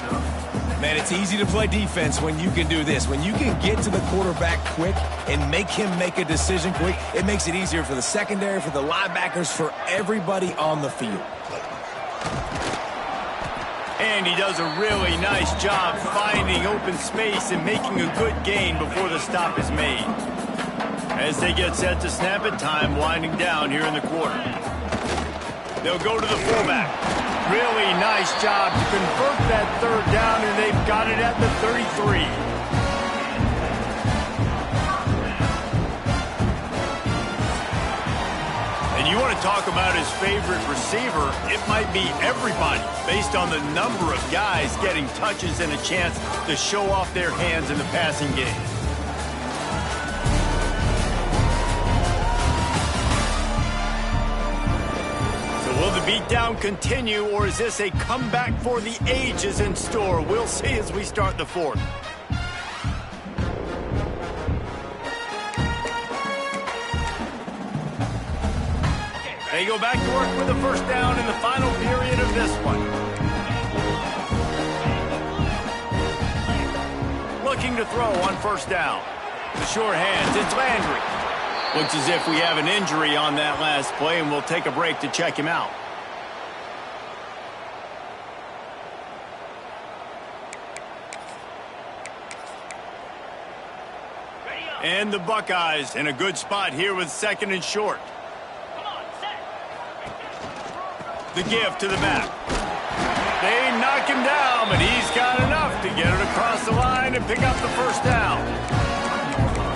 Man, it's easy to play defense when you can do this. When you can get to the quarterback quick and make him make a decision quick, it makes it easier for the secondary, for the linebackers, for everybody on the field. And he does a really nice job finding open space and making a good gain before the stop is made. As they get set to snap it, time winding down here in the quarter. They'll go to the fullback. Really nice job to convert that third down, and they've got it at the 33. And you want to talk about his favorite receiver, it might be everybody, based on the number of guys getting touches and a chance to show off their hands in the passing game. Will the beatdown continue, or is this a comeback for the ages in store? We'll see as we start the 4th. They go back to work with a first down in the final period of this one. Looking to throw on first down. The sure hands, it's Landry. Looks as if we have an injury on that last play, and we'll take a break to check him out. And the Buckeyes in a good spot here with 2nd and short. The give to the back. They knock him down, but he's got enough to get it across the line and pick up the first down.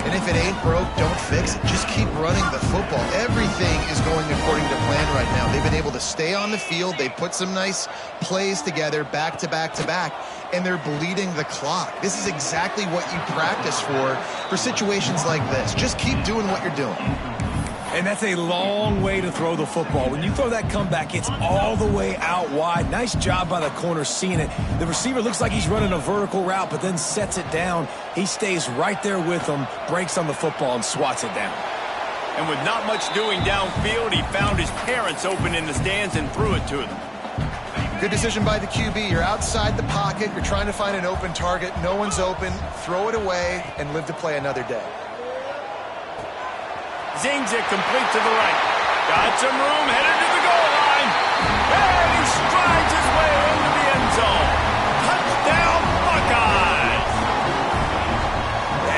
And if it ain't broke, don't fix it. Just keep running the football. Everything is going according to plan right now. They've been able to stay on the field. They put some nice plays together back to back to back, and they're bleeding the clock. This is exactly what you practice for situations like this. Just keep doing what you're doing. And that's a long way to throw the football. When you throw that comeback, it's all the way out wide. Nice job by the corner seeing it. The receiver looks like he's running a vertical route, but then sets it down. He stays right there with him, breaks on the football, and swats it down. And with not much doing downfield, he found his parents open in the stands and threw it to them. Good decision by the QB. You're outside the pocket. You're trying to find an open target. No one's open. Throw it away and live to play another day. Zings it complete to the right. Got some room, headed to the goal line. And he strides his way into the end zone. Touchdown, Buckeyes!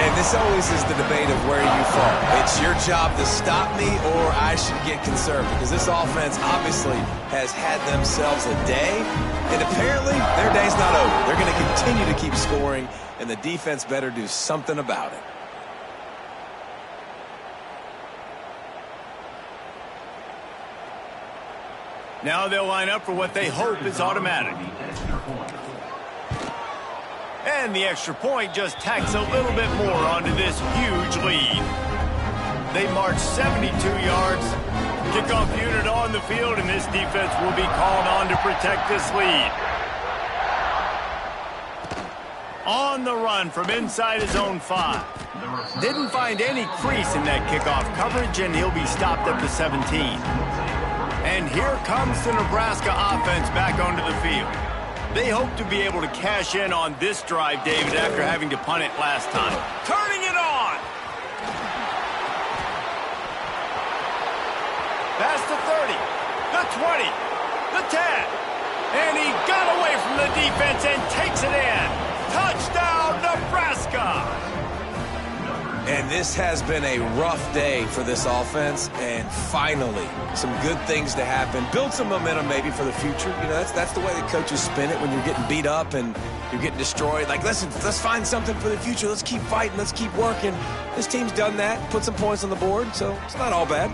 And this always is the debate of where you fall. It's your job to stop me, or I should get concerned, because this offense obviously has had themselves a day, and apparently their day's not over. They're going to continue to keep scoring, and the defense better do something about it. Now they'll line up for what they hope is automatic. And the extra point just tacks a little bit more onto this huge lead. They march 72 yards. Kickoff unit on the field, and this defense will be called on to protect this lead. On the run from inside his own 5. Didn't find any crease in that kickoff coverage, and he'll be stopped at the 17. And here comes the Nebraska offense back onto the field. They hope to be able to cash in on this drive, David, after having to punt it last time. Turning it on! Past the 30, the 20, the 10. And he got away from the defense and takes it in. Touchdown, Nebraska! And this has been a rough day for this offense, and finally, some good things to happen. Build some momentum maybe for the future. You know, that's the way the coaches spin it when you're getting beat up and you're getting destroyed. Like, listen, let's find something for the future. Let's keep fighting. Let's keep working. This team's done that, put some points on the board, so it's not all bad.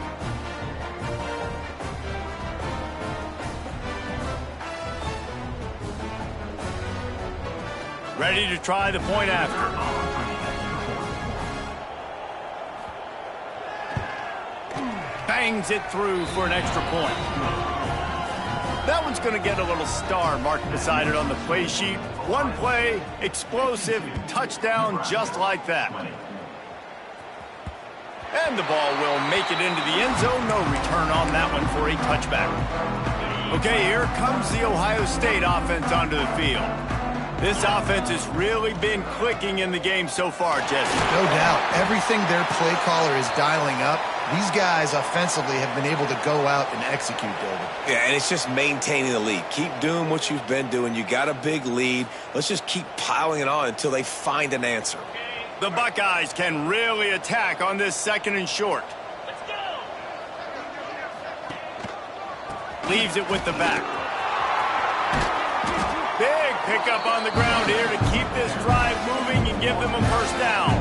Ready to try the point after. Bangs it through for an extra point. That one's going to get a little star marked beside it on the play sheet. One play, explosive, touchdown just like that. And the ball will make it into the end zone. No return on that one for a touchback. Okay, here comes the Ohio State offense onto the field. This offense has really been clicking in the game so far, Jesse. No doubt. Everything their play caller is dialing up, these guys offensively have been able to go out and execute, David. Yeah, and it's just maintaining the lead. Keep doing what you've been doing. You got a big lead. Let's just keep piling it on until they find an answer. The Buckeyes can really attack on this 2nd and short. Let's go! Leaves it with the back. Big pickup on the ground here to keep this drive moving and give them a first down.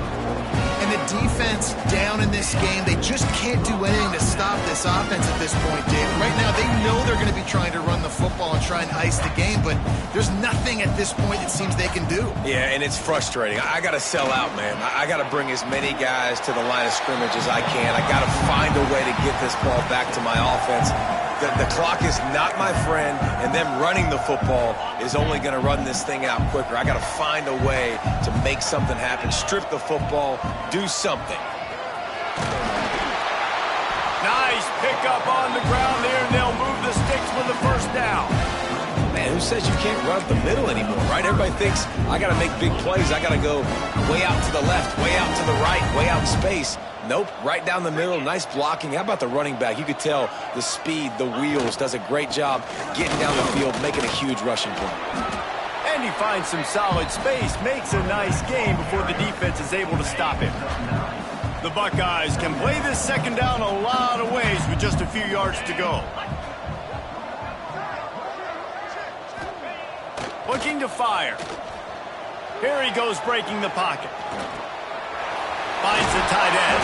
And the defense down in this game, they just can't do anything to stop this offense at this point, Dave. Right now, they know they're going to be trying to run the football and try and ice the game, but there's nothing at this point it seems they can do. Yeah, and it's frustrating. I got to sell out, man. I got to bring as many guys to the line of scrimmage as I can. I got to find a way to get this ball back to my offense. The clock is not my friend, and them running the football is only going to run this thing out quicker. I got to find a way to make something happen, strip the football, do something. Nice pickup on the ground there, and they'll move the sticks for the first down. Man, who says you can't run up the middle anymore, right? Everybody thinks I got to make big plays. I got to go way out to the left, way out to the right, way out in space. Nope, right down the middle, nice blocking. How about the running back? You could tell the speed, the wheels, does a great job getting down the field, making a huge rushing play. And he finds some solid space, makes a nice game before the defense is able to stop him. The Buckeyes can play this 2nd down a lot of ways with just a few yards to go. Looking to fire. Here he goes breaking the pocket. Finds the tight end.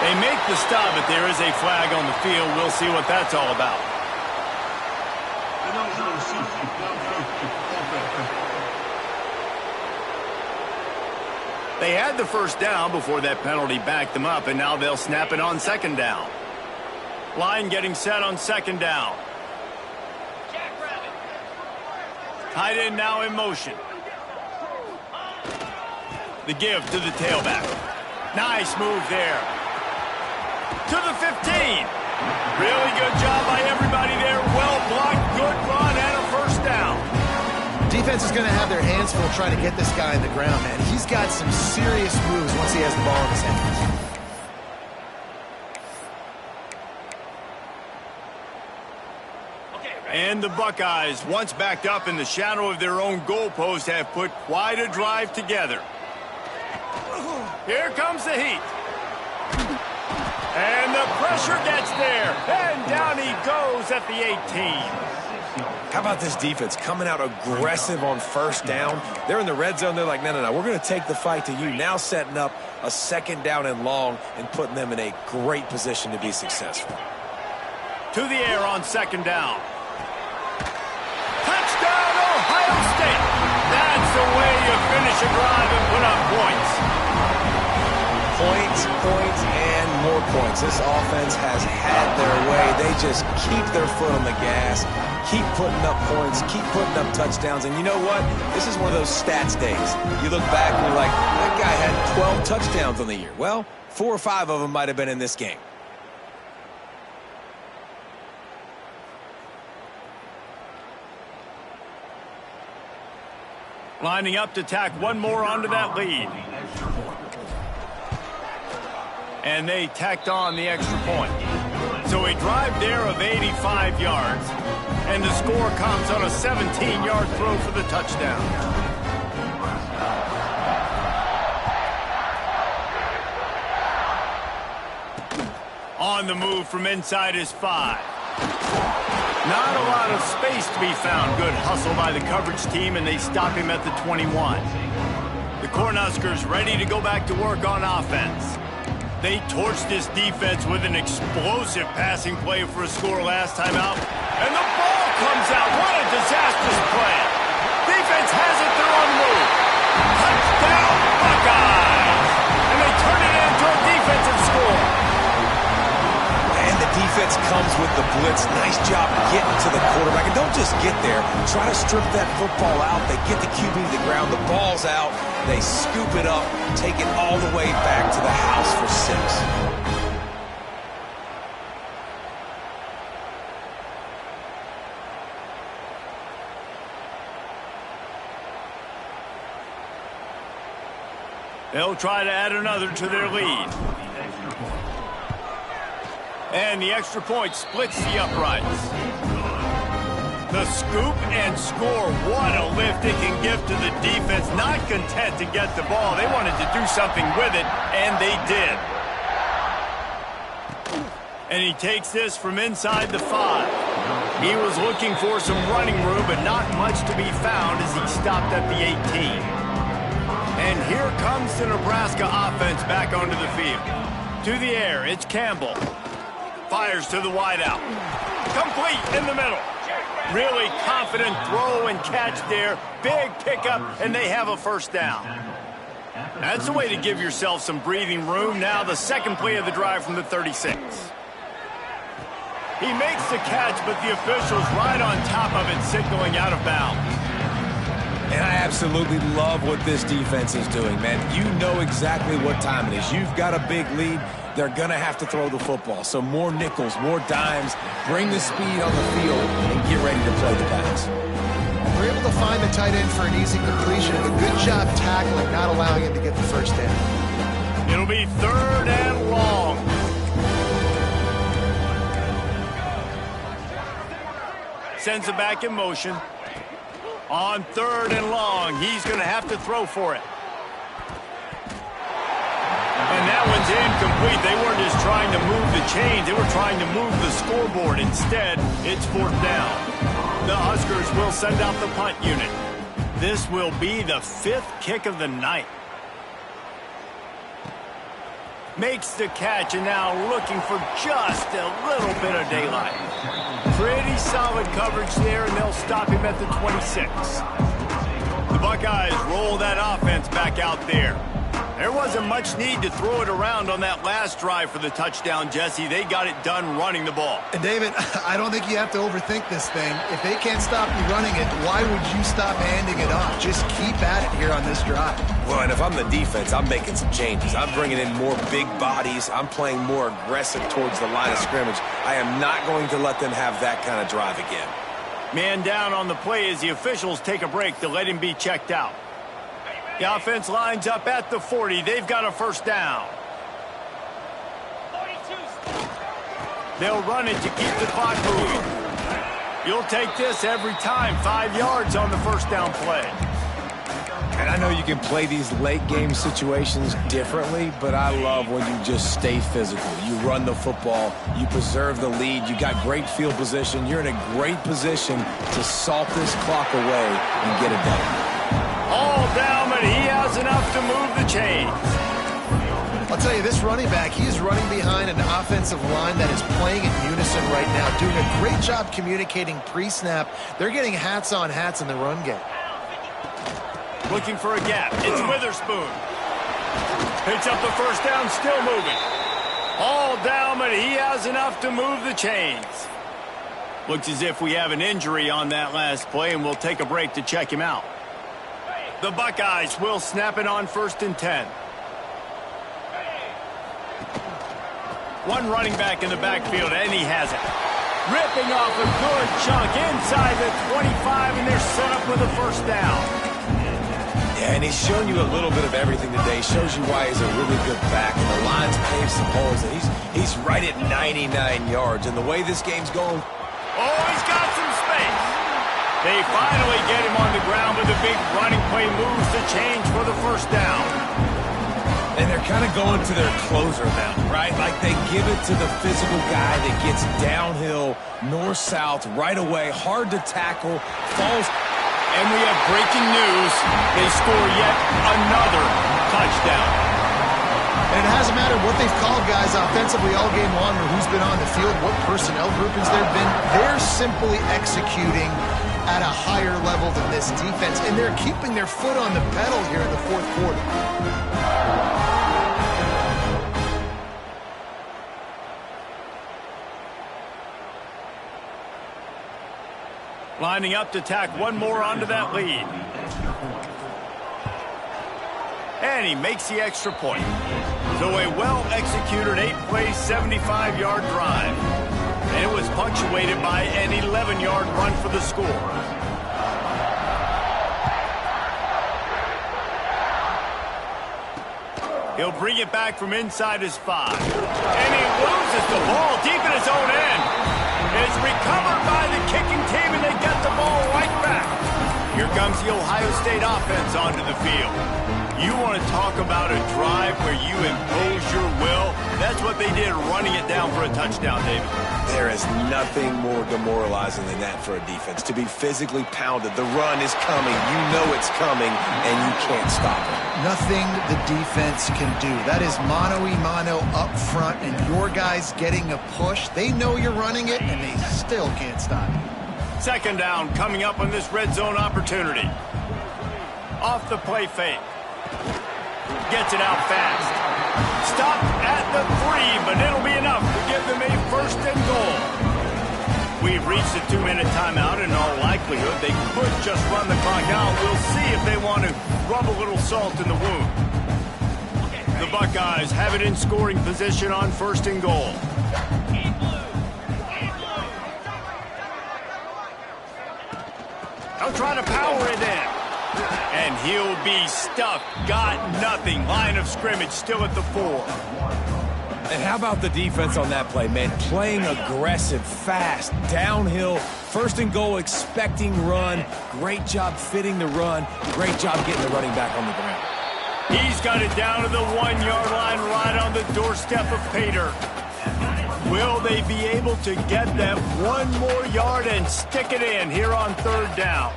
They make the stop, but there is a flag on the field. We'll see what that's all about. They had the first down before that penalty backed them up, and now they'll snap it on 2nd down. Line getting set on 2nd down. Tight end now in motion. The give to the tailback. Nice move there. To the 15. Really good job by everybody there. Well blocked, good run, and a first down. Defense is going to have their hands full trying to get this guy in the ground, man. He's got some serious moves once he has the ball in his hands. And the Buckeyes, once backed up in the shadow of their own goalpost, have put quite a drive together. Here comes the heat. And the pressure gets there. And down he goes at the 18. How about this defense coming out aggressive on first down? They're in the red zone. They're like, no, we're going to take the fight to you. Now setting up a 2nd down and long and putting them in a great position to be successful. To the air on 2nd down. Touchdown, Ohio State. That's the way you finish a drive and put up points. Points, and more points. This offense has had their way. They just keep their foot on the gas, keep putting up points, keep putting up touchdowns. And you know what? This is one of those stats days. You look back and you're like, that guy had 12 touchdowns on the year. Well, 4 or 5 of them might have been in this game. Lining up to tack one more onto that lead. And they tacked on the extra point. So a drive there of 85 yards. And the score comes on a 17-yard throw for the touchdown. On the move from inside his 5. Not a lot of space to be found. Good hustle by the coverage team, and they stop him at the 21. The Cornhuskers ready to go back to work on offense. They torched this defense with an explosive passing play for a score last time out. And the ball comes out. What a disastrous play. Defense has it. They're on the move. Touchdown, Buckeyes. And they turn it into a defensive score. And the defense comes with the blitz. Nice job getting to the quarterback. And don't just get there. Try to strip that football out. They get the QB to the ground. The ball's out. They scoop it up, take it all the way back to the house for 6. They'll try to add another to their lead. And the extra point splits the uprights. The scoop and score. What a lift it can give to the defense. Not content to get the ball. They wanted to do something with it, and they did. And he takes this from inside the 5. He was looking for some running room, but not much to be found as he stopped at the 18. And here comes the Nebraska offense back onto the field. To the air, it's Campbell. Fires to the wideout. Complete in the middle. Really confident throw and catch there. Big pickup, and they have a first down. That's the way to give yourself some breathing room. Now the second play of the drive from the 36. He makes the catch, but the official's right on top of it, signaling out of bounds. And I absolutely love what this defense is doing, man. You know exactly what time it is. You've got a big lead. They're going to have to throw the football. So more nickels, more dimes, bring the speed on the field, and get ready to play the pass. We're able to find the tight end for an easy completion. A good job tackling, not allowing him to get the first down. It'll be 3rd and long. Sends it back in motion. On 3rd and long, he's going to have to throw for it. And that one's incomplete. They weren't just trying to move the chains. They were trying to move the scoreboard. Instead, it's 4th down. The Huskers will send out the punt unit. This will be the 5th kick of the night. Makes the catch and now looking for just a little bit of daylight. Pretty solid coverage there, and they'll stop him at the 26. The Buckeyes roll that offense back out there. There wasn't much need to throw it around on that last drive for the touchdown, Jesse. They got it done running the ball. And, David, I don't think you have to overthink this thing. If they can't stop you running it, why would you stop handing it off? Just keep at it here on this drive. Well, and if I'm the defense, I'm making some changes. I'm bringing in more big bodies. I'm playing more aggressive towards the line of scrimmage. I am not going to let them have that kind of drive again. Man down on the play as the officials take a break to let him be checked out. The offense lines up at the 40. They've got a first down. They'll run it to keep the clock moving. You'll take this every time. 5 yards on the first down play. And I know you can play these late game situations differently, but I love when you just stay physical. You run the football, you preserve the lead, you got great field position. You're in a great position to salt this clock away and get it done. All down, but he has enough to move the chains. I'll tell you, this running back, he is running behind an offensive line that is playing in unison right now, doing a great job communicating pre-snap. They're getting hats on hats in the run game. Looking for a gap. It's Witherspoon. Picks up the first down, still moving. All down, but he has enough to move the chains. Looks as if we have an injury on that last play, and we'll take a break to check him out. The Buckeyes will snap it on 1st and 10. One running back in the backfield, and he has it. Ripping off a good chunk inside the 25, and they're set up with a first down. Yeah, and he's shown you a little bit of everything today. Shows you why he's a really good back. And the line's paved some holes. And he's right at 99 yards. And the way this game's going... Oh, he's got some space. They finally get him on the ground with a big running play moves to change for the first down. And they're kind of going to their closer now, right? Like they give it to the physical guy that gets downhill, north-south, right away, hard to tackle, falls. And we have breaking news. They score yet another touchdown. And it hasn't mattered what they've called guys offensively all game long or who's been on the field, what personnel groupings there have been. They're simply executing at a higher level than this defense, and they're keeping their foot on the pedal here in the fourth quarter. Lining up to tack one more onto that lead. And he makes the extra point. So a well-executed 8-play, 75-yard drive. And it was punctuated by an 11-yard run for the score. He'll bring it back from inside his 5. And he loses the ball deep in his own end. It's recovered by the kicking team, and they get the ball right back. Here comes the Ohio State offense onto the field. You want to talk about a drive where you impose your will? That's what they did, running it down for a touchdown, David. There is nothing more demoralizing than that for a defense. To be physically pounded. The run is coming. You know it's coming, and you can't stop it. Nothing the defense can do. That is mano-a-mano up front, and your guys getting a push. They know you're running it, and they still can't stop it. Second down coming up on this red zone opportunity. Off the play fake. Gets it out fast. Stop at the 3, but it'll be enough to give them a first and goal. We've reached a 2-minute timeout. In all likelihood, they could just run the clock out. We'll see if they want to rub a little salt in the wound. The Buckeyes have it in scoring position on first and goal. They'll try to power it in. And he'll be stuffed. Got nothing. Line of scrimmage still at the 4. And how about the defense on that play, man? Playing aggressive, fast, downhill, first and goal, expecting run. Great job fitting the run. Great job getting the running back on the ground. He's got it down to the 1-yard line right on the doorstep of Pater. Will they be able to get that one more yard and stick it in here on third down?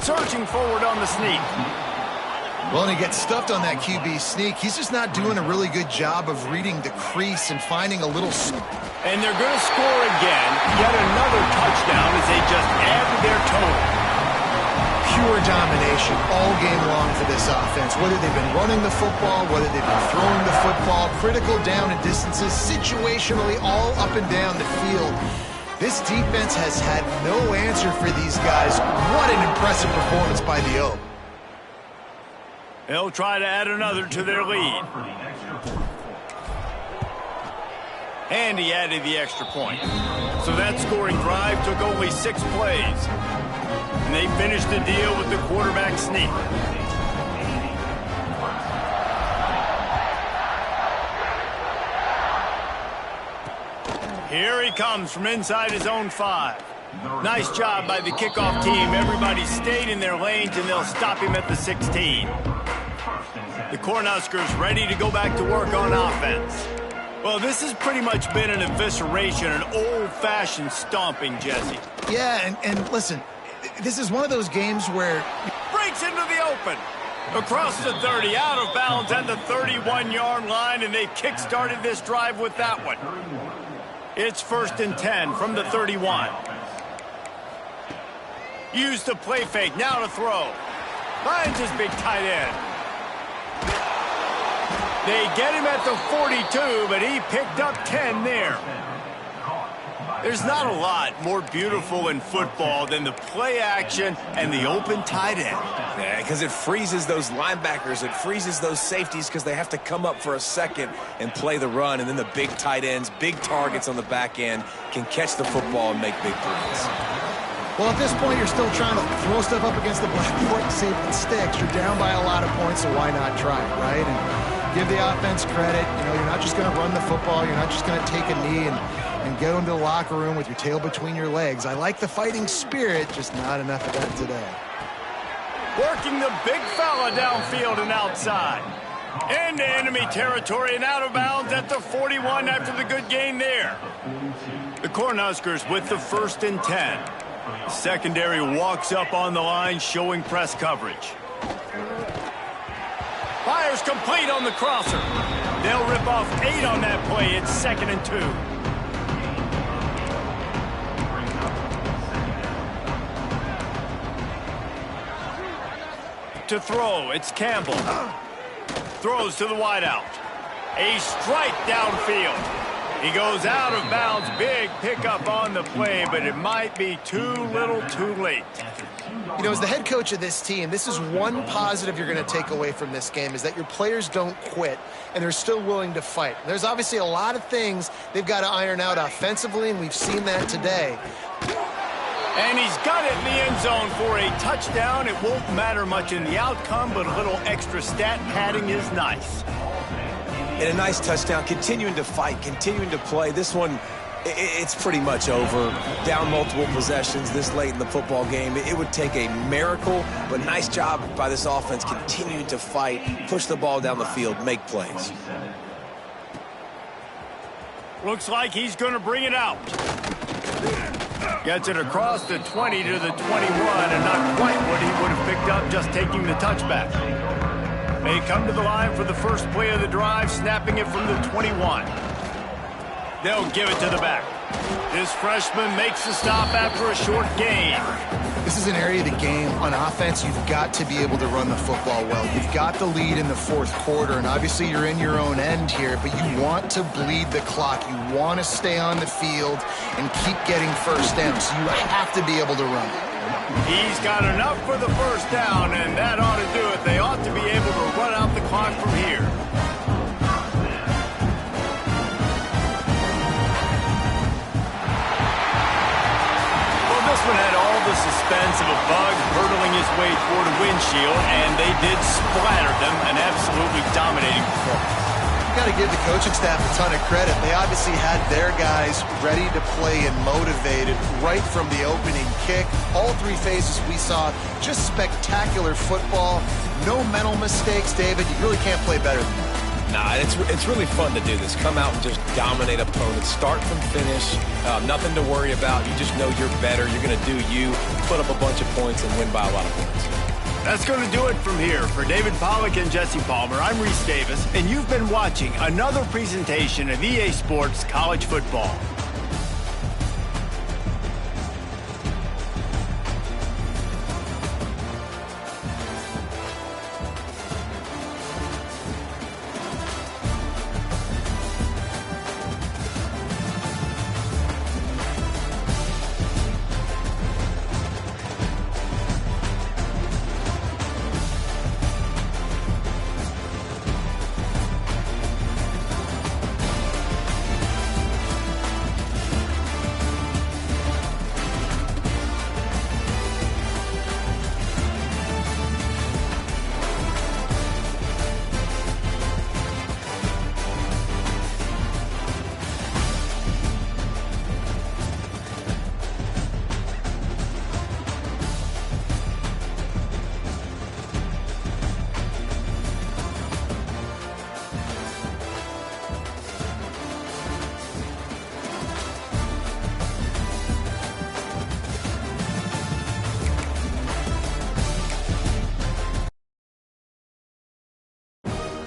Surging forward on the sneak. Well, and he gets stuffed on that QB sneak. He's just not doing a really good job of reading the crease and finding a little... And they're going to score again. Yet another touchdown as they just add to their total. Pure domination all game long for this offense. Whether they've been running the football, whether they've been throwing the football, critical down and distances, situationally all up and down the field. This defense has had no answer for these guys. What an impressive performance by the O. They'll try to add another to their lead. And he added the extra point. So that scoring drive took only 6 plays. And they finished the deal with the quarterback sneak. Here he comes from inside his own 5. Nice job by the kickoff team. Everybody stayed in their lanes, and they'll stop him at the 16. The Cornhuskers ready to go back to work on offense. Well, this has pretty much been an evisceration, an old-fashioned stomping, Jesse. Yeah, and listen, this is one of those games where... Breaks into the open. Across the 30, out of bounds at the 31-yard line, and they kick-started this drive with that one. It's first and 10 from the 31. Use the play fake, now to throw. Finds his big tight end. They get him at the 42, but he picked up 10 there. There's not a lot more beautiful in football than the play action and the open tight end. Yeah, because it freezes those linebackers. It freezes those safeties because they have to come up for a second and play the run. And then the big tight ends, big targets on the back end can catch the football and make big plays. Well, at this point, you're still trying to throw stuff up against the blackboard and see if it sticks. You're down by a lot of points, so why not try it, right? And give the offense credit. You know, you're not just going to run the football. You're not just going to take a knee and go into the locker room with your tail between your legs. I like the fighting spirit, just not enough of that today. Working the big fella downfield and outside. Into enemy territory and out of bounds at the 41 after the good gain there. The Cornhuskers with the 1st and 10. Secondary walks up on the line, showing press coverage. Fires complete on the crosser. They'll rip off 8 on that play. It's 2nd and 2. To throw, it's Campbell. Throws to the wideout. A strike downfield. He goes out of bounds. Big pickup on the play, but it might be too little too late. You know, as the head coach of this team, this is one positive you're going to take away from this game, is that your players don't quit, and they're still willing to fight. There's obviously a lot of things they've got to iron out offensively, and we've seen that today. And he's got it in the end zone for a touchdown. It won't matter much in the outcome, but a little extra stat padding is nice. And a nice touchdown, continuing to fight, continuing to play. This one, it's pretty much over. Down multiple possessions this late in the football game. It would take a miracle, but nice job by this offense continuing to fight, push the ball down the field, make plays. Looks like he's going to bring it out. Gets it across the 20 to the 21, and not quite what he would have picked up just taking the touchback. They come to the line for the first play of the drive, snapping it from the 21. They'll give it to the back. This freshman makes the stop after a short gain. This is an area of the game. On offense, you've got to be able to run the football well. You've got the lead in the 4th quarter, and obviously you're in your own end here, but you want to bleed the clock. You want to stay on the field and keep getting first down, so you have to be able to run. He's got enough for the first down, and that ought to do it. They ought to be able to run out the clock from here. This one had all the suspense of a bug hurtling his way toward a windshield, and they did splatter them. An absolutely dominating performance. You got to give the coaching staff a ton of credit. They obviously had their guys ready to play and motivated right from the opening kick. All 3 phases we saw, just spectacular football. No mental mistakes, David. You really can't play better than that. Nah, it's really fun to do this. Come out and just dominate opponents, start from finish. Nothing to worry about. You just know you're better. You're going to do you, put up a bunch of points, and win by a lot of points. That's going to do it from here. For David Pollack and Jesse Palmer, I'm Reese Davis, and you've been watching another presentation of EA Sports College Football.